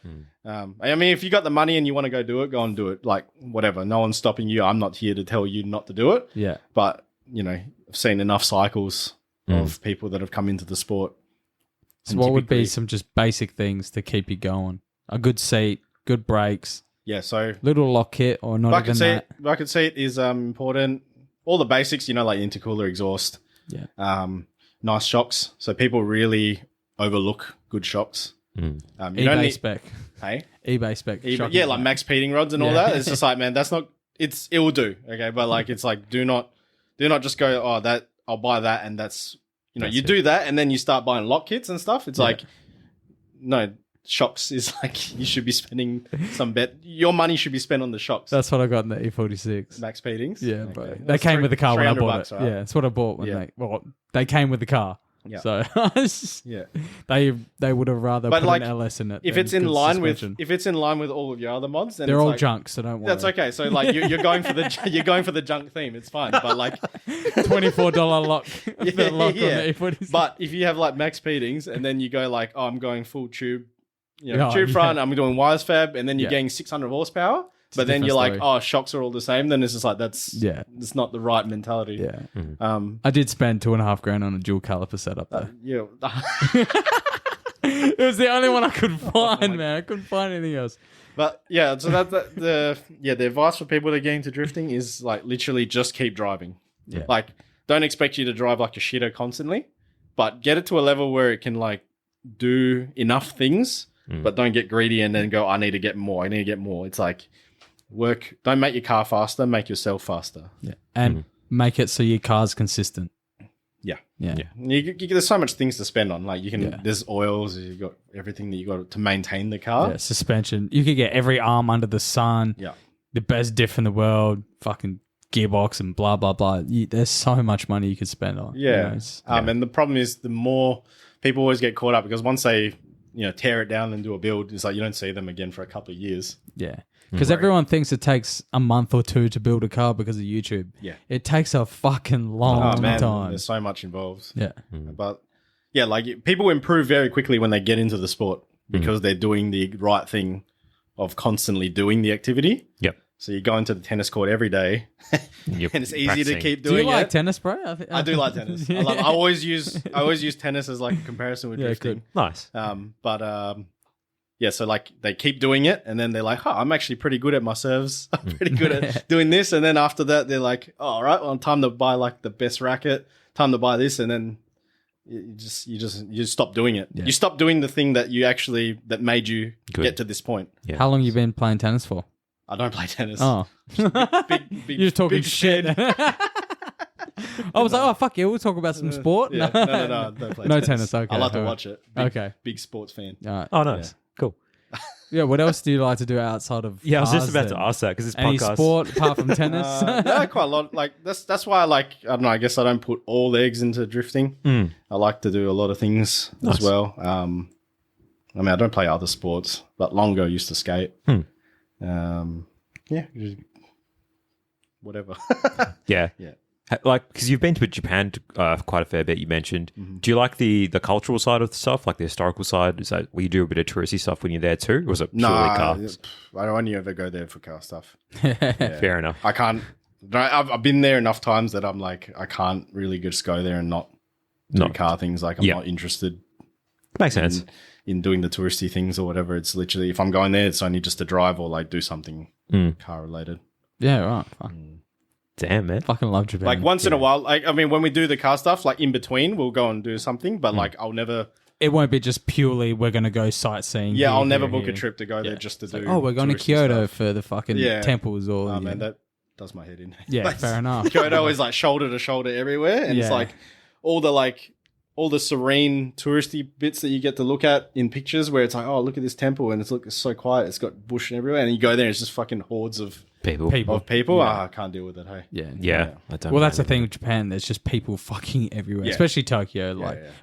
I mean, if you got the money and you want to go and do it. Like, whatever. No one's stopping you. I'm not here to tell you not to do it. Yeah. But, I've seen enough cycles of people that have come into the sport. So what would be some just basic things to keep you going? A good seat, good brakes. Yeah, so... Little lock kit or not even that. Bucket seat is important. All the basics, like intercooler, exhaust. Yeah. Nice shocks. So people really overlook good shocks. eBay spec. Hey? eBay spec. Yeah, like max peating rods and all that. It's just like, man, that's not... it will do, okay? But like, it's like, do not just go, oh, that I'll buy that and that's... you do that and then you start buying lock kits and stuff. It's like, no, shocks is like, you should be spending your money should be spent on the shocks. That's what I got in the E46. Max Peatings? Yeah, okay. They came with the car when I bought it. Right? Yeah, that's what I bought when they came with the car. Yeah. So they would have rather put an LS in it. If it's in line with all of your other mods, then they're all like, junk, so don't worry. That's okay. So like you're going for the junk theme. It's fine. But like $24 lock, the lock on the E46. But if you have like max peatings and then you go like, oh, I'm going full tube, tube front, I'm doing wise fab, and then you're getting 600 horsepower. But then you're like, oh, shocks are all the same. Then it's just like, it's not the right mentality. Yeah. I did spend $2,500 on a dual caliper setup though. It was the only one I could find, man. I couldn't find anything else. But yeah, so the advice for people that get into drifting is like literally just keep driving. Yeah. Like, don't expect you to drive like a shitter constantly, but get it to a level where it can like do enough things, but don't get greedy and then go, I need to get more. It's like, don't make your car faster, make yourself faster. Yeah. And make it so your car's consistent. Yeah. There's so much things to spend on. Like there's oils, you've got everything that you got to maintain the car. Yeah, suspension. You could get every arm under the sun. Yeah. The best diff in the world, fucking gearbox and blah, blah, blah. There's so much money you could spend on. Yeah. And the problem is the more people always get caught up because once they, tear it down and do a build, it's like you don't see them again for a couple of years. Yeah. Because everyone thinks it takes a month or two to build a car because of YouTube. Yeah. It takes a fucking long time. There's so much involved. Yeah. But yeah, like people improve very quickly when they get into the sport because they're doing the right thing of constantly doing the activity. Yep. So you go into the tennis court every day and it's easy to keep doing it. Do you like tennis, bro? I do like tennis. I always use tennis as like a comparison with drifting. Good. Nice. Yeah, so like they keep doing it and then they're like, I'm actually pretty good at my serves. I'm pretty good at doing this. And then after that, they're like, oh, all right, well, time to buy like the best racket, time to buy this. And then you just stop doing it. Yeah. You stop doing the thing that made you get to this point. Yeah. How long you been playing tennis for? I don't play tennis. Oh. big, You're talking shit. I was like, oh, fuck yeah, we'll talk about some sport. Yeah. No, don't play tennis. Okay. I like to watch it. Big sports fan. All right. Oh, nice. Yeah. Cool. Yeah, what else do you like to do outside of I was just about to ask that because it's any podcast. sport apart from tennis? Yeah, quite a lot. Like that's why I don't know, I guess I don't put all the eggs into drifting. I like to do a lot of things as well. I mean, I don't play other sports, but long ago I used to skate. Yeah, just whatever. Yeah. Yeah. Like, because you've been to Japan quite a fair bit, you mentioned. Do you like the cultural side of the stuff, like the historical side? Is that where you do a bit of touristy stuff when you're there too? Or is it purely cars? I don't only ever go there for car stuff. Fair enough. I can't. I've been there enough times that I'm like, I can't really just go there and not do car things. Like, I'm not interested. Makes sense. In doing the touristy things or whatever. It's literally, if I'm going there, it's only just to drive or like do something car related. Yeah, right. Damn, man. Fucking love Japan. Like once in a while, like, I mean, when we do the car stuff, like in between, we'll go and do something, but like I'll never. It won't be just purely we're going to go sightseeing. Yeah, I'll never book a trip to go there just to do. Like, we're going to Kyoto for the fucking temples or. Oh man, that does my head in. Yeah, like, fair enough. Kyoto is like shoulder to shoulder everywhere, and it's like all the serene touristy bits that you get to look at in pictures, where it's like, oh, look at this temple, and it's so quiet, it's got bush and everywhere, and you go there, and it's just fucking hordes of people. I can't deal with it. Hey, yeah. Well, that's the thing with Japan. There's just people fucking everywhere, especially Tokyo.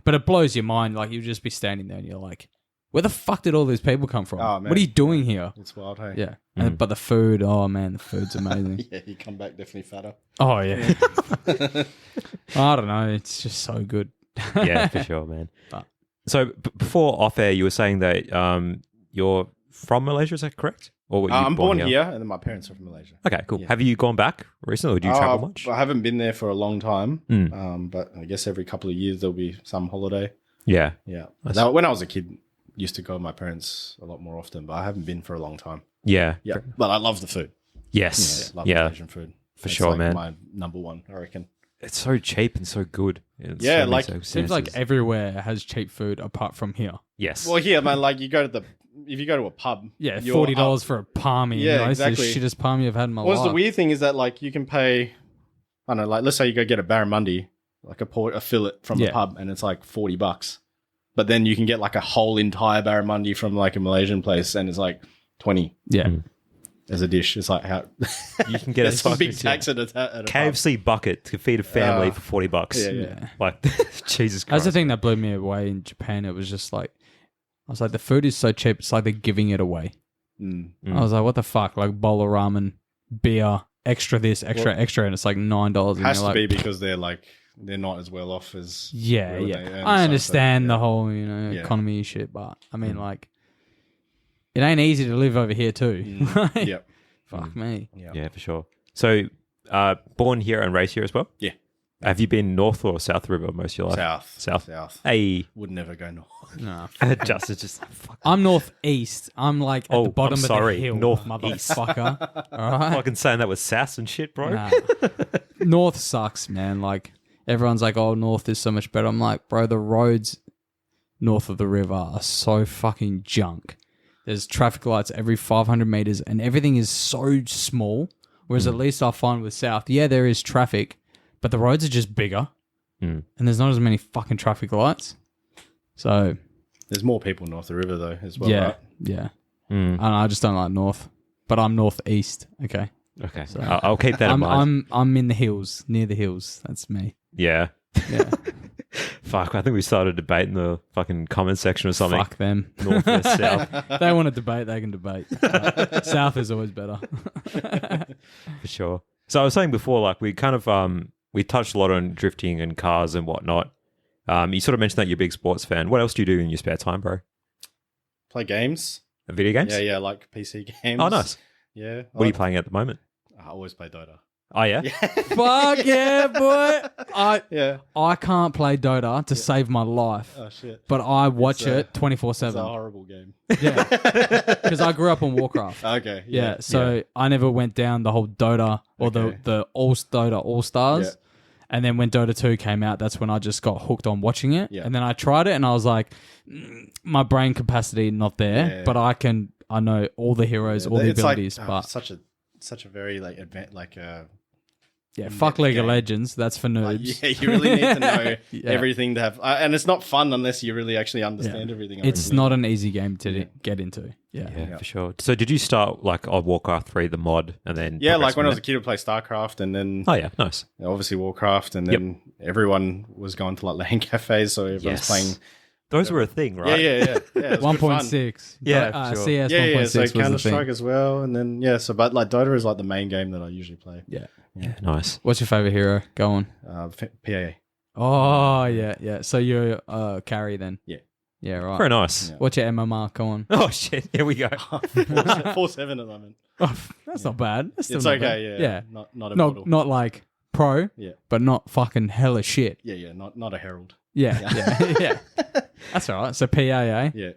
But it blows your mind. Like, you just be standing there, and you're like, where the fuck did all these people come from? Oh, man. What are you doing here? It's wild. Hey, yeah. But the food, oh man, the food's amazing. Yeah, you come back definitely fatter. Oh yeah. I don't know. It's just so good. Yeah, for sure, man. So before off air, you were saying that you're from Malaysia. Is that correct? Or were you I'm born here, and then my parents are from Malaysia. Okay, cool. Yeah. Have you gone back recently, or do you travel much? I haven't been there for a long time, but I guess every couple of years there'll be some holiday. Yeah. Now, when I was a kid, used to go with my parents a lot more often, but I haven't been for a long time. Yeah. But I love the food. Yes. Love Malaysian food. For sure, man. My number one, I reckon. It's so cheap and so good. It seems like everywhere has cheap food apart from here. Yes. Well, here, man, like if you go to a pub, $40 for a palmy. Yeah, exactly. It's the shittest palmy I've had in my life. The weird thing is that like you can pay, I don't know, like let's say you go get a barramundi, like a fillet from a pub, and it's like $40. But then you can get like a whole entire barramundi from like a Malaysian place, and it's like 20. Yeah. As a dish. It's like how you can get a big tax at a KFC pub. bucket to feed a family for $40. Yeah. Like, Jesus Christ. That's the thing that blew me away in Japan. It was just like, I was like, the food is so cheap. It's like they're giving it away. I was like, what the fuck? Like bowl of ramen, beer, extra this, extra, and it's like $9. It has to be because they're not as well off as I understand the whole economy shit, but I mean like. It ain't easy to live over here too. Yep. Fuck me. Yeah, for sure. So, born here and raised here as well? Yeah. Have you been north or south river most of your life? South. Hey. Would never go north. No. just fuck. I'm northeast. I'm like at the bottom of the hill. North motherfucker. All right. Fucking saying that with sass and shit, bro. Nah. North sucks, man. Like, everyone's like, oh, north is so much better. I'm like, bro, the roads north of the river are so fucking junk. There's traffic lights every 500 meters and everything is so small. Whereas at least I find with South, there is traffic, but the roads are just bigger and there's not as many fucking traffic lights. So there's more people north of the river though as well. Right? Yeah. I don't know, I just don't like north, but I'm northeast. Okay. So I'll keep that in mind. I'm in the hills, near the hills. That's me. Yeah. Fuck, I think we started a debate in the fucking comment section or something. Fuck them. North versus south. They want to debate, they can debate. South is always better. For sure. So I was saying before, like we kind of we touched a lot on drifting and cars and whatnot. You sort of mentioned that you're a big sports fan. What else do you do in your spare time, bro? Play games. Video games? Yeah, like PC games. Oh, nice. Yeah. What are you playing at the moment? I always play Dota. Oh, yeah? Fuck yeah, boy. I can't play Dota to save my life. Oh, shit. But I watch it 24/7. It's a horrible game. Yeah. Because I grew up on Warcraft. Okay. Yeah. So I never went down the whole Dota or the Dota All-Stars. Yeah. And then when Dota 2 came out, that's when I just got hooked on watching it. Yeah. And then I tried it and I was like, my brain capacity not there, but I know all the heroes, all the abilities. Like, but such a very fuck League of Legends. That's for nerds. You really need to know everything to have, and it's not fun unless you really actually understand everything. It's not an easy game to get into. Yeah, for sure. So did you start like on Warcraft 3, the mod, and then like when I was a kid, I played StarCraft, and then nice. Obviously Warcraft, and then everyone was going to like LAN cafes, so everyone's Those were a thing, right? Yeah. It was good fun. 1.6. Yeah, sure. CS Yeah, 1.6 so was the Counter-Strike thing. as well. And then, but like Dota is like the main game that I usually play. Yeah. Yeah, nice. What's your favorite hero? Go on. PAA. Oh, yeah. So you're carry then? Yeah. Yeah, right. Very nice. Yeah. What's your MMR? Go on. Oh, shit. Here we go. 4-7 at the moment. Oh, that's not bad. That's still It's not okay, bad. yeah. Not immortal. Not like pro, Yeah. but not fucking hella shit. Yeah. Not a herald. Yeah. That's all right. So PAA. Yeah.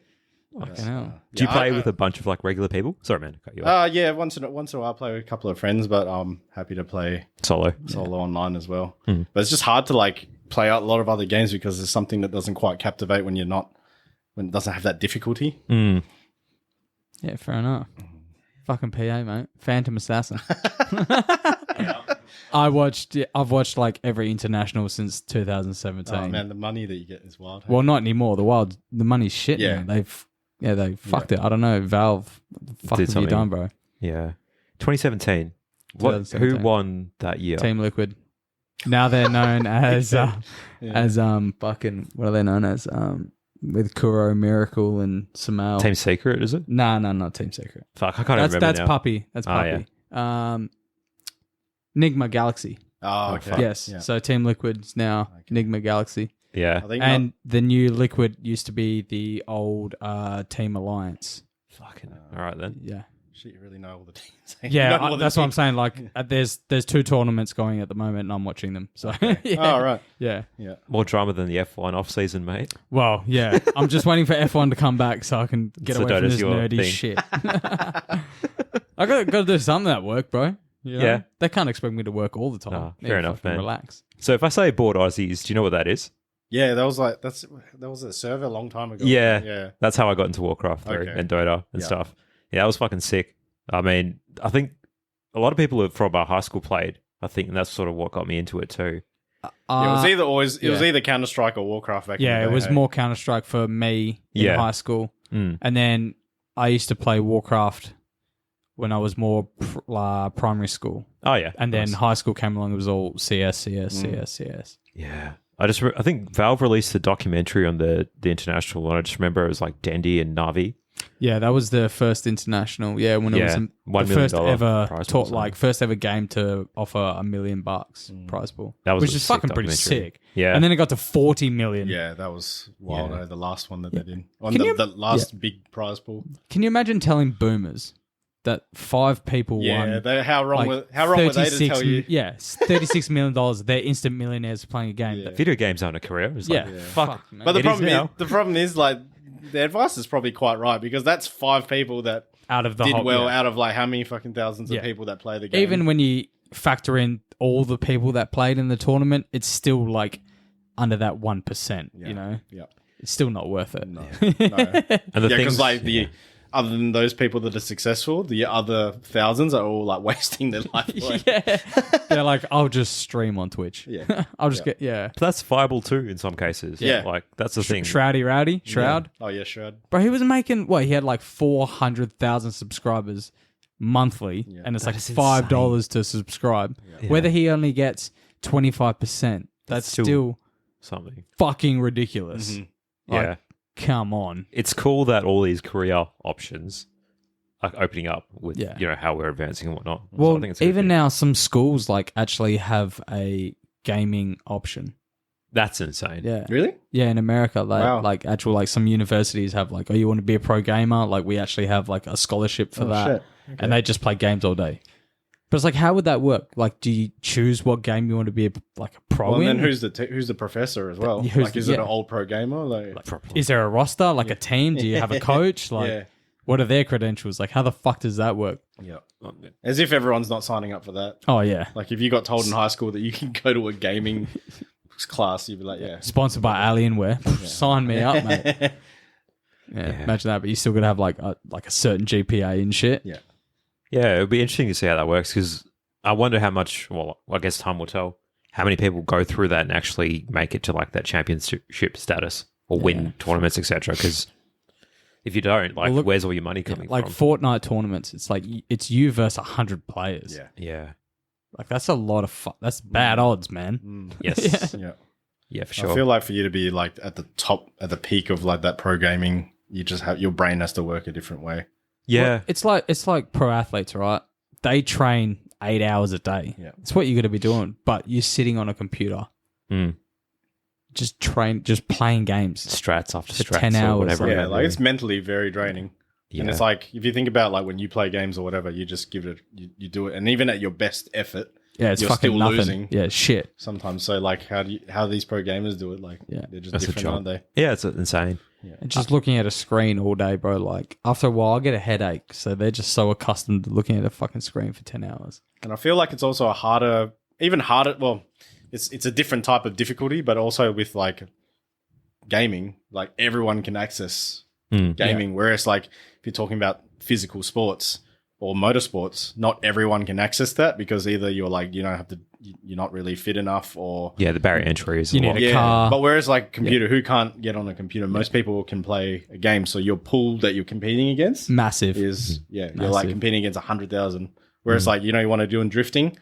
Fucking hell. Do you play with a bunch of like regular people? Sorry, man. Cut you Yeah, once in a while I play with a couple of friends, but I'm happy to play Solo. online as well. But it's just hard to like play out a lot of other games because there's something that doesn't quite captivate when it doesn't have that difficulty. Yeah, fair enough. Fucking PA, mate. Phantom Assassin. I've watched like every international since 2017. Oh man, the money that you get is wild. Well, not anymore. The money's shit. Yeah. Now. They fucked it. I don't know. Valve, what the fuck Did have you something. done, bro? Yeah. 2017. Who 2017. won that year? Team Liquid. Now they're known as fucking what are they known as? With Kuro, Miracle, and Samal. Team Secret, is it? No, not Team Secret. Fuck, I can't even remember That's now. Puppy. That's Puppy. Nigma Galaxy. Oh, okay. Yes. Yeah. So Team Liquid's now Nigma Galaxy. Yeah. I think And the new Liquid used to be the old Team Alliance. Fucking. All right then. Yeah. shit, you really know all the teams. Yeah, that's what I'm saying. Like, there's 2 tournaments going at the moment, and I'm watching them. So, yeah. Oh, right. Yeah. Yeah. More drama than the F1 off season, mate. Well, yeah. I'm just waiting for F1 to come back so I can get So away from Dota's this your nerdy thing. shit. I got to do something at work, bro. You know? Yeah. They can't expect me to work all the time. No, Need fair to enough, fucking man. Relax. So if I say bored Aussies, do you know what that is? Yeah, that was a server a long time ago. Yeah. Yeah. That's how I got into Warcraft Okay. and Dota and Yeah. stuff. Yeah, that was fucking sick. I mean, I think a lot of people from our high school played, I think, and that's sort of what got me into it too. Yeah, it was yeah. either Counter Strike or Warcraft back in Yeah, the day. it was hey? more Counter Strike for me in Yeah. high school. Mm. And then I used to play Warcraft when I was more primary school. Oh, yeah. And then Nice. high school came along, it was all CS. Yeah. I think Valve released a documentary on the international, and I just remember it was like Dandy and Navi. Yeah, that was the first international. Yeah, when it was Yeah, the $1 million first ever prize pool or something. first ever game to offer $1 million prize pool. That was which a is sick fucking pretty documentary. sick. Yeah. And then it got to 40 million. Yeah, that was wild. Yeah. The last one that they did. On Can you- the last big prize pool. Can you imagine telling boomers that 5 people Yeah, won? how wrong like, were they to tell you? Yeah, $36 million. They're instant millionaires playing a game. Yeah. That- Video games aren't a career. It's like, Yeah. fuck. man. But It is now. the problem is like the advice is probably quite right because that's 5 people that out of the did whole, well yeah. out of like how many fucking thousands of Yeah. people that play the game. Even when you factor in all the people that played in the tournament, it's still like under that 1%. Yeah. You know, Yeah. it's still not worth it. No. And the Yeah, things, because like other than those people that are successful, the other thousands are all like wasting their life away. Yeah, they're like, I'll just stream on Twitch. Yeah. I'll just get But that's viable too in some cases. Yeah. Like, that's the thing. Shroud. Oh yeah, Shroud. Bro, he was making what? He had like 400,000 subscribers monthly, and it's That like is $5 to subscribe. Yeah. Whether he only gets 25%, that's still something. fucking ridiculous. Mhm. Like, Yeah. come on. It's cool that all these career options are opening up with, Yeah. you know, how we're advancing and whatnot. So Well, I think it's a good even thing. now, some schools like actually have a gaming option. That's insane. Yeah, Really? yeah. In America, Wow. like actual like some universities have like, oh, you want to be a pro gamer? Like we actually have like a scholarship for that, shit. and they just play games all day. But it's like, how would that work? Like, do you choose what game you want to be a pro Well, and in? then who's the professor as well? Who's Like, is it an old pro gamer? Like Is there a roster, like a team? Do you have a coach? Like, yeah, what are their credentials? Like, how the fuck does that work? yeah. As if everyone's not signing up for that. Oh yeah, Like if you got told in high school that you can go to a gaming class, you'd be like, yeah. sponsored by Alienware. Sign me up, mate. Yeah, imagine that. But you still got to have like a certain GPA and shit. Yeah. Yeah, it would be interesting to see how that works because I wonder how much, well, I guess time will tell, how many people go through that and actually make it to like that championship status or win tournaments, etc. Because if you don't, like, Well, look- where's all your money coming Like from? Fortnite tournaments, it's like it's you versus 100 players. Yeah. Yeah. Like that's a lot of that's bad odds, man. Mm. Yes. Yeah. Yeah, for sure. I feel like for you to be like at the top, at the peak of like that pro gaming, you just have your brain has to work a different way. Yeah. Well, it's like pro athletes, right? They train 8 hours a day. Yeah. It's what you got to be doing, but you're sitting on a computer. Just playing games. Strats after For strats 10 hours, or whatever. Yeah, like it's mentally very draining. Yeah. And it's like, if you think about like when you play games or whatever, you just give it, you do it. And even at your best effort, Yeah, it's you're fucking still nothing. losing. Yeah, shit. Sometimes. So like how these pro gamers do it, like they're just That's a different, job. aren't they? Yeah, it's insane. And just looking at a screen all day, bro, like after a while I get a headache. So they're just so accustomed to looking at a fucking screen for 10 hours. And I feel like it's also even harder. Well, it's a different type of difficulty, but also with like gaming, like everyone can access gaming. Whereas like if you're talking about physical sports or motorsports, not everyone can access that because either you're like, you're not really fit enough or Yeah, the barrier entry is You a need lot. a car. But whereas like computer, who can't get on a computer? Most people can play a game. So your pool that you're competing against Massive. is you're like Massive. competing against 100,000. Whereas like, you want to do in drifting,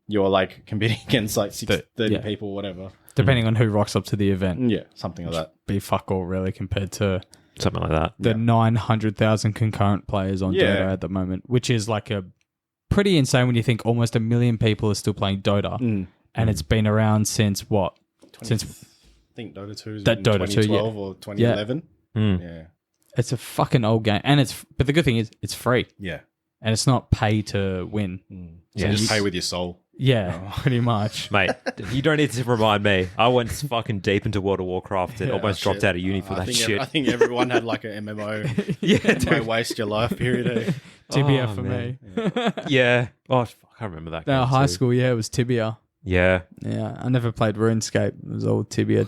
you're like competing against like 30 people, whatever. Depending on who rocks up to the event. Yeah, something like that. Be fuck all really compared to Something like that. the 900,000 concurrent players on Yeah. Dota at the moment, which is like a pretty insane when you think almost 1 million people are still playing Dota. And it's been around since what? I think Dota 2 is That in Dota 2, 2012 or 2011. Yeah. It's a fucking old game. And but the good thing is it's free. Yeah. And it's not pay to win. So you just pay with your soul. Yeah, pretty much. Mate, you don't need to remind me. I went fucking deep into World of Warcraft and almost dropped out of uni for that shit. I think everyone had like an MMO. Don't waste your life period. Eh? Tibia Oh, for man. me. Yeah. Oh, fuck, I remember that. No, game high too. school, it was Tibia. Yeah. Yeah, I never played RuneScape. It was all Tibia.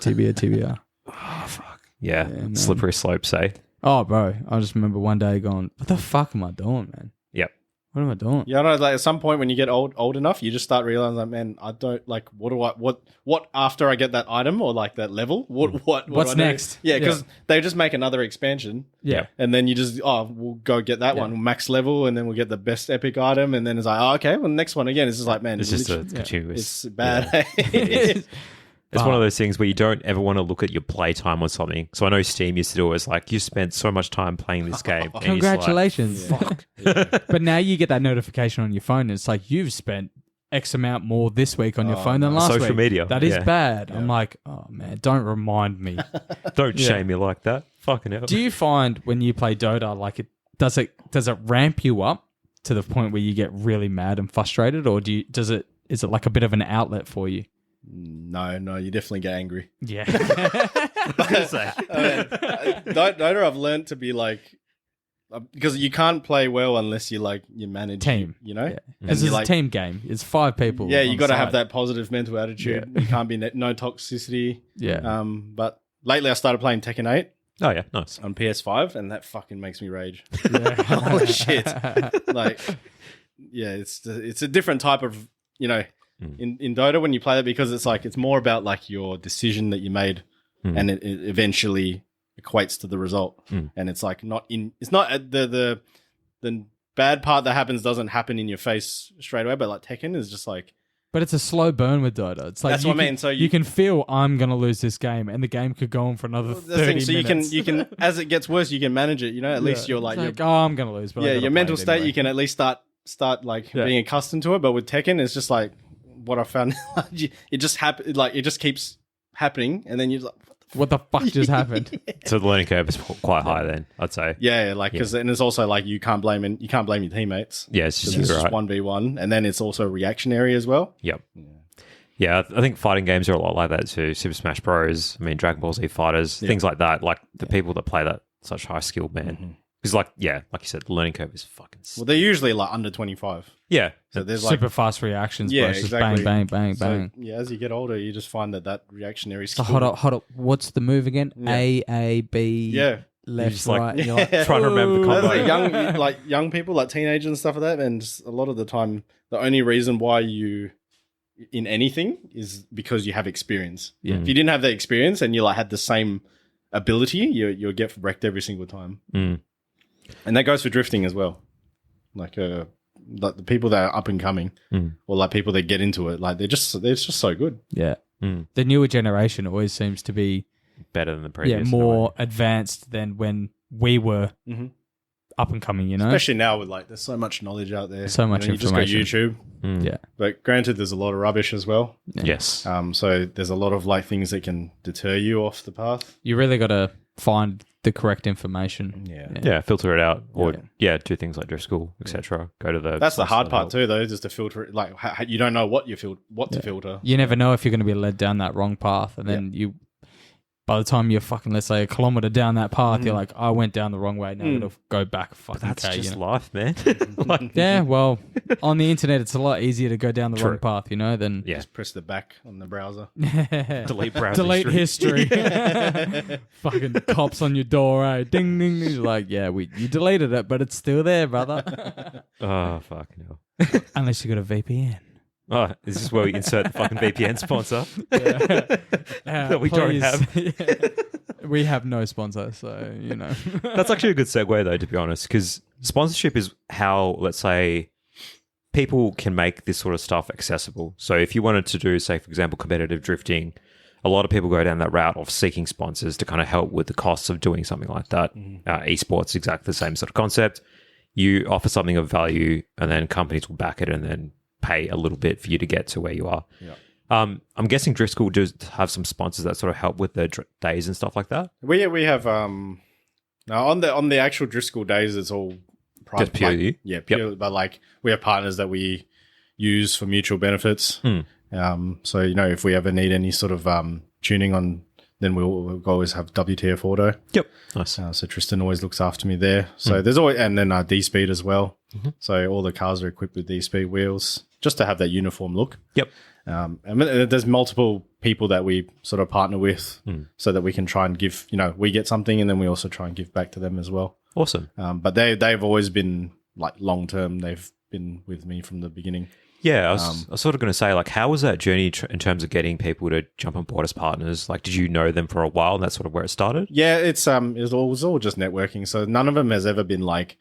Oh, fuck. Yeah. man. Slippery slope, say. Oh, bro, I just remember one day going, what the fuck am I doing, man? Yep. What am I doing? Yeah, I know. Like at some point when you get old enough, you just start realizing, like, man, I don't like. What after I get that item or like that level? What What's do I do? next? Yeah, because they just make another expansion. Yeah. And then you just, we'll go get that one, max level, and then we'll get the best epic item. And then it's like, okay, well, the next one again. It's just like, man, It's just a continuous. it's bad. It's one of those things where you don't ever want to look at your playtime on something. So I know Steam used to do it. It's like, you spent so much time playing this game. And you're just like, Congratulations. But now you get that notification on your phone. And it's like, you've spent X amount more this week on your phone than last week. Social media. That is Yeah. bad. I'm like, oh, man, don't remind me. Don't shame me like that. Fucking hell. Do you find when you play Dota, like, does it ramp you up to the point where you get really mad and frustrated? Or is it like a bit of an outlet for you? No, you definitely get angry. Yeah. Dota, I've learned to be like, because you can't play well unless you manage Team. you know. Yeah. And This you is a like, team game. It's 5 people. yeah, you on got to site. have that positive mental attitude. You can't be no toxicity. Yeah. But lately I started playing Tekken 8 Oh, yeah. Nice. on PS5, and that fucking makes me rage. Holy shit! Like, yeah, it's a different type of in Dota when you play that, because it's like it's more about like your decision that you made, and it eventually equates to the result. And it's like it's not the bad part that happens doesn't happen in your face straight away, but like Tekken is just like. But it's a slow burn with Dota. It's like That's what I mean. So you can feel I'm going to lose this game, and the game could go on for another 30 so minutes. you can as it gets worse, you can manage it. At least you're like, It's I'm going to lose. But I gotta your play mental it state. anyway. You can at least start like being accustomed to it. But with Tekken, it's just like what I found. It just keeps happening, and then you're like, What the fuck just happened? So the learning curve is quite high then, I'd say. yeah, like because and it's also like you can't blame your teammates. Yeah, it's just It's you, just right? 1v1, and then it's also reactionary as well. Yep. Yeah, I think fighting games are a lot like that too. Super Smash Bros. I mean, Dragon Ball Z Fighters, things like that. Like the people that play that, such high skill, man. Because like you said, the learning curve is fucking. Well, they're usually like under 25. Yeah. So there's like Super fast reactions, Yeah, bro. It's exactly. just bang, bang, bang, so, bang. yeah. As you get older, you just find that reactionary skill. So hold up. What's the move again? Yeah. A, B, Yeah. left, just like- right. You're like, Trying to remember the "Ooh." combo. That's young people, like teenagers and stuff like that. And just a lot of the time, the only reason why you in anything is because you have experience. Yeah. If you didn't have that experience and you like had the same ability, you'll get wrecked every single time. Mm. And that goes for drifting as well. Like the people that are up and coming, or like people that get into it, like they're just so good. Yeah. The newer generation always seems to be better than the previous. More advanced than when we were up and coming, you know? Especially now with like, there's so much knowledge out there. So much information. You just go YouTube. Yeah. But granted, there's a lot of rubbish as well. Yeah. Yes. So there's a lot of like things that can deter you off the path. You really got to find the correct information. Yeah, filter it out. Or, do things like drift school, etc. Go to the... That's the hard part too, though, just to filter it. Like, you don't know what to filter. You never know if you're going to be led down that wrong path. And then by the time you're fucking, let's say, a kilometre down that path, you're like, I went down the wrong way. Now I've got to go back a fucking That's K. just life, man. Yeah, well, on the internet, it's a lot easier to go down the wrong path, you know, than... Yeah. Just press the back on the browser. Delete browser Delete history. Fucking cops on your door, eh? Ding, ding, ding. Like, you deleted it, but it's still there, brother. Oh, fucking hell. Unless you got a VPN. Oh, is this where we insert the fucking VPN sponsor? That we Please. don't have. We have no sponsor, so, you know. That's actually a good segue, though, to be honest, because sponsorship is how, let's say, people can make this sort of stuff accessible. So if you wanted to do, say, for example, competitive drifting, a lot of people go down that route of seeking sponsors to kind of help with the costs of doing something like that. Esports, exactly the same sort of concept. You offer something of value, and then companies will back it and then pay a little bit for you to get to where you are. Yeah. I'm guessing Driftschool does have some sponsors that sort of help with the days and stuff like that. We have now on the actual Driftschool days, it's all private. Just purely, purely. But like we have partners that we use for mutual benefits. So if we ever need any sort of tuning on, then we'll always have WTF Auto. Yep, nice. So Tristan always looks after me there. So there's always, and then D-Speed as well. So all the cars are equipped with D-Speed wheels just to have that uniform look. Yep. And there's multiple people that we sort of partner with so that we can try and give, we get something and then we also try and give back to them as well. Awesome. But they've always been like long term. They've been with me from the beginning. Yeah, I was sort of going to say, like, how was that journey in terms of getting people to jump on board as partners? Like, did you know them for a while and that's sort of where it started? Yeah, it was all just networking. So none of them has ever been like,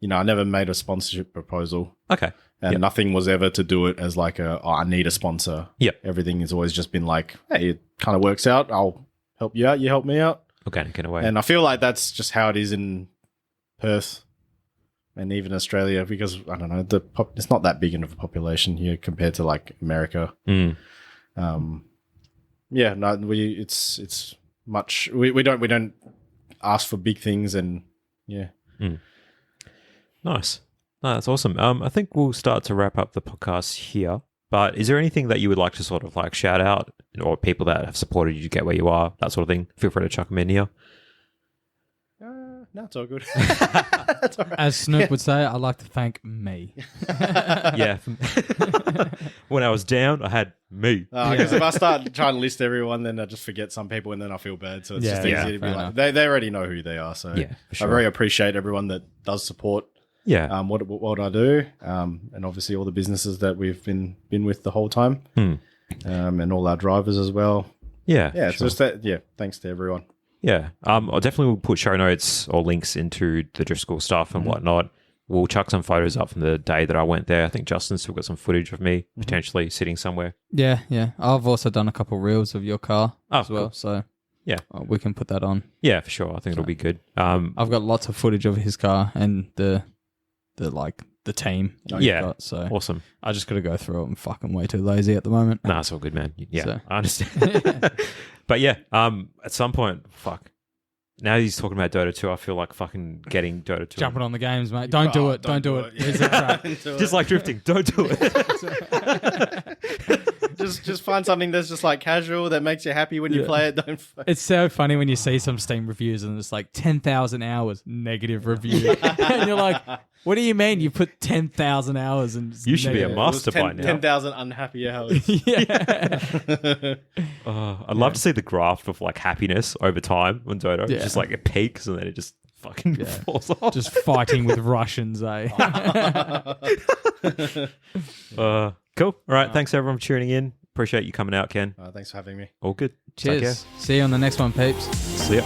I never made a sponsorship proposal. Okay. And nothing was ever to do it as like I need a sponsor. Yep. Everything has always just been like, hey, it kind of works out. I'll help you out. You help me out. Organic in a way. And I feel like that's just how it is in Perth and even Australia because, I don't know, it's not that big of a population here compared to like America. It's much, we don't ask for big things and Nice. No, that's awesome. I think we'll start to wrap up the podcast here. But is there anything that you would like to sort of like shout out or people that have supported you to get where you are, that sort of thing? Feel free to chuck them in here. No, it's all good. That's all right. As Snoop would say, I'd like to thank me. Yeah. When I was down, I had me. Because if I start trying to list everyone, then I just forget some people and then I feel bad. So it's just easy to be like, they already know who they are. So for sure. I very appreciate everyone that does support what I do. And obviously all the businesses that we've been with the whole time. And all our drivers as well. Yeah. Yeah, it's just that, thanks to everyone. Yeah. I definitely will put show notes or links into the Drift School stuff and whatnot. We'll chuck some photos up from the day that I went there. I think Justin's still got some footage of me potentially sitting somewhere. Yeah. I've also done a couple reels of your car as well. Cool. So yeah, we can put that on. Yeah, for sure. I think it'll be good. I've got lots of footage of his car and the team. Got, so awesome. I just got to go through it. I'm fucking way too lazy at the moment. Nah, it's all good, man. Yeah, I understand. But yeah, at some point, now he's talking about Dota 2, I feel like fucking getting Dota 2. Jumping on the games, mate. Don't do it. Don't do it. It's a trap. Just like drifting. Don't do it. Just find something that's just like casual that makes you happy when you play it. It's so funny when you see some Steam reviews and it's like 10,000 hours negative review. And you're like, what do you mean you put 10,000 hours and you should be a master by now. 10,000 unhappy hours. Yeah. I'd love to see the graph of like happiness over time on Dota. It's just like it peaks and then it just fucking falls off. Just fighting with Russians, eh? Cool. All right. Thanks everyone for tuning in. Appreciate you coming out, Ken. Thanks for having me. All good. Cheers. See you on the next one, peeps. See ya.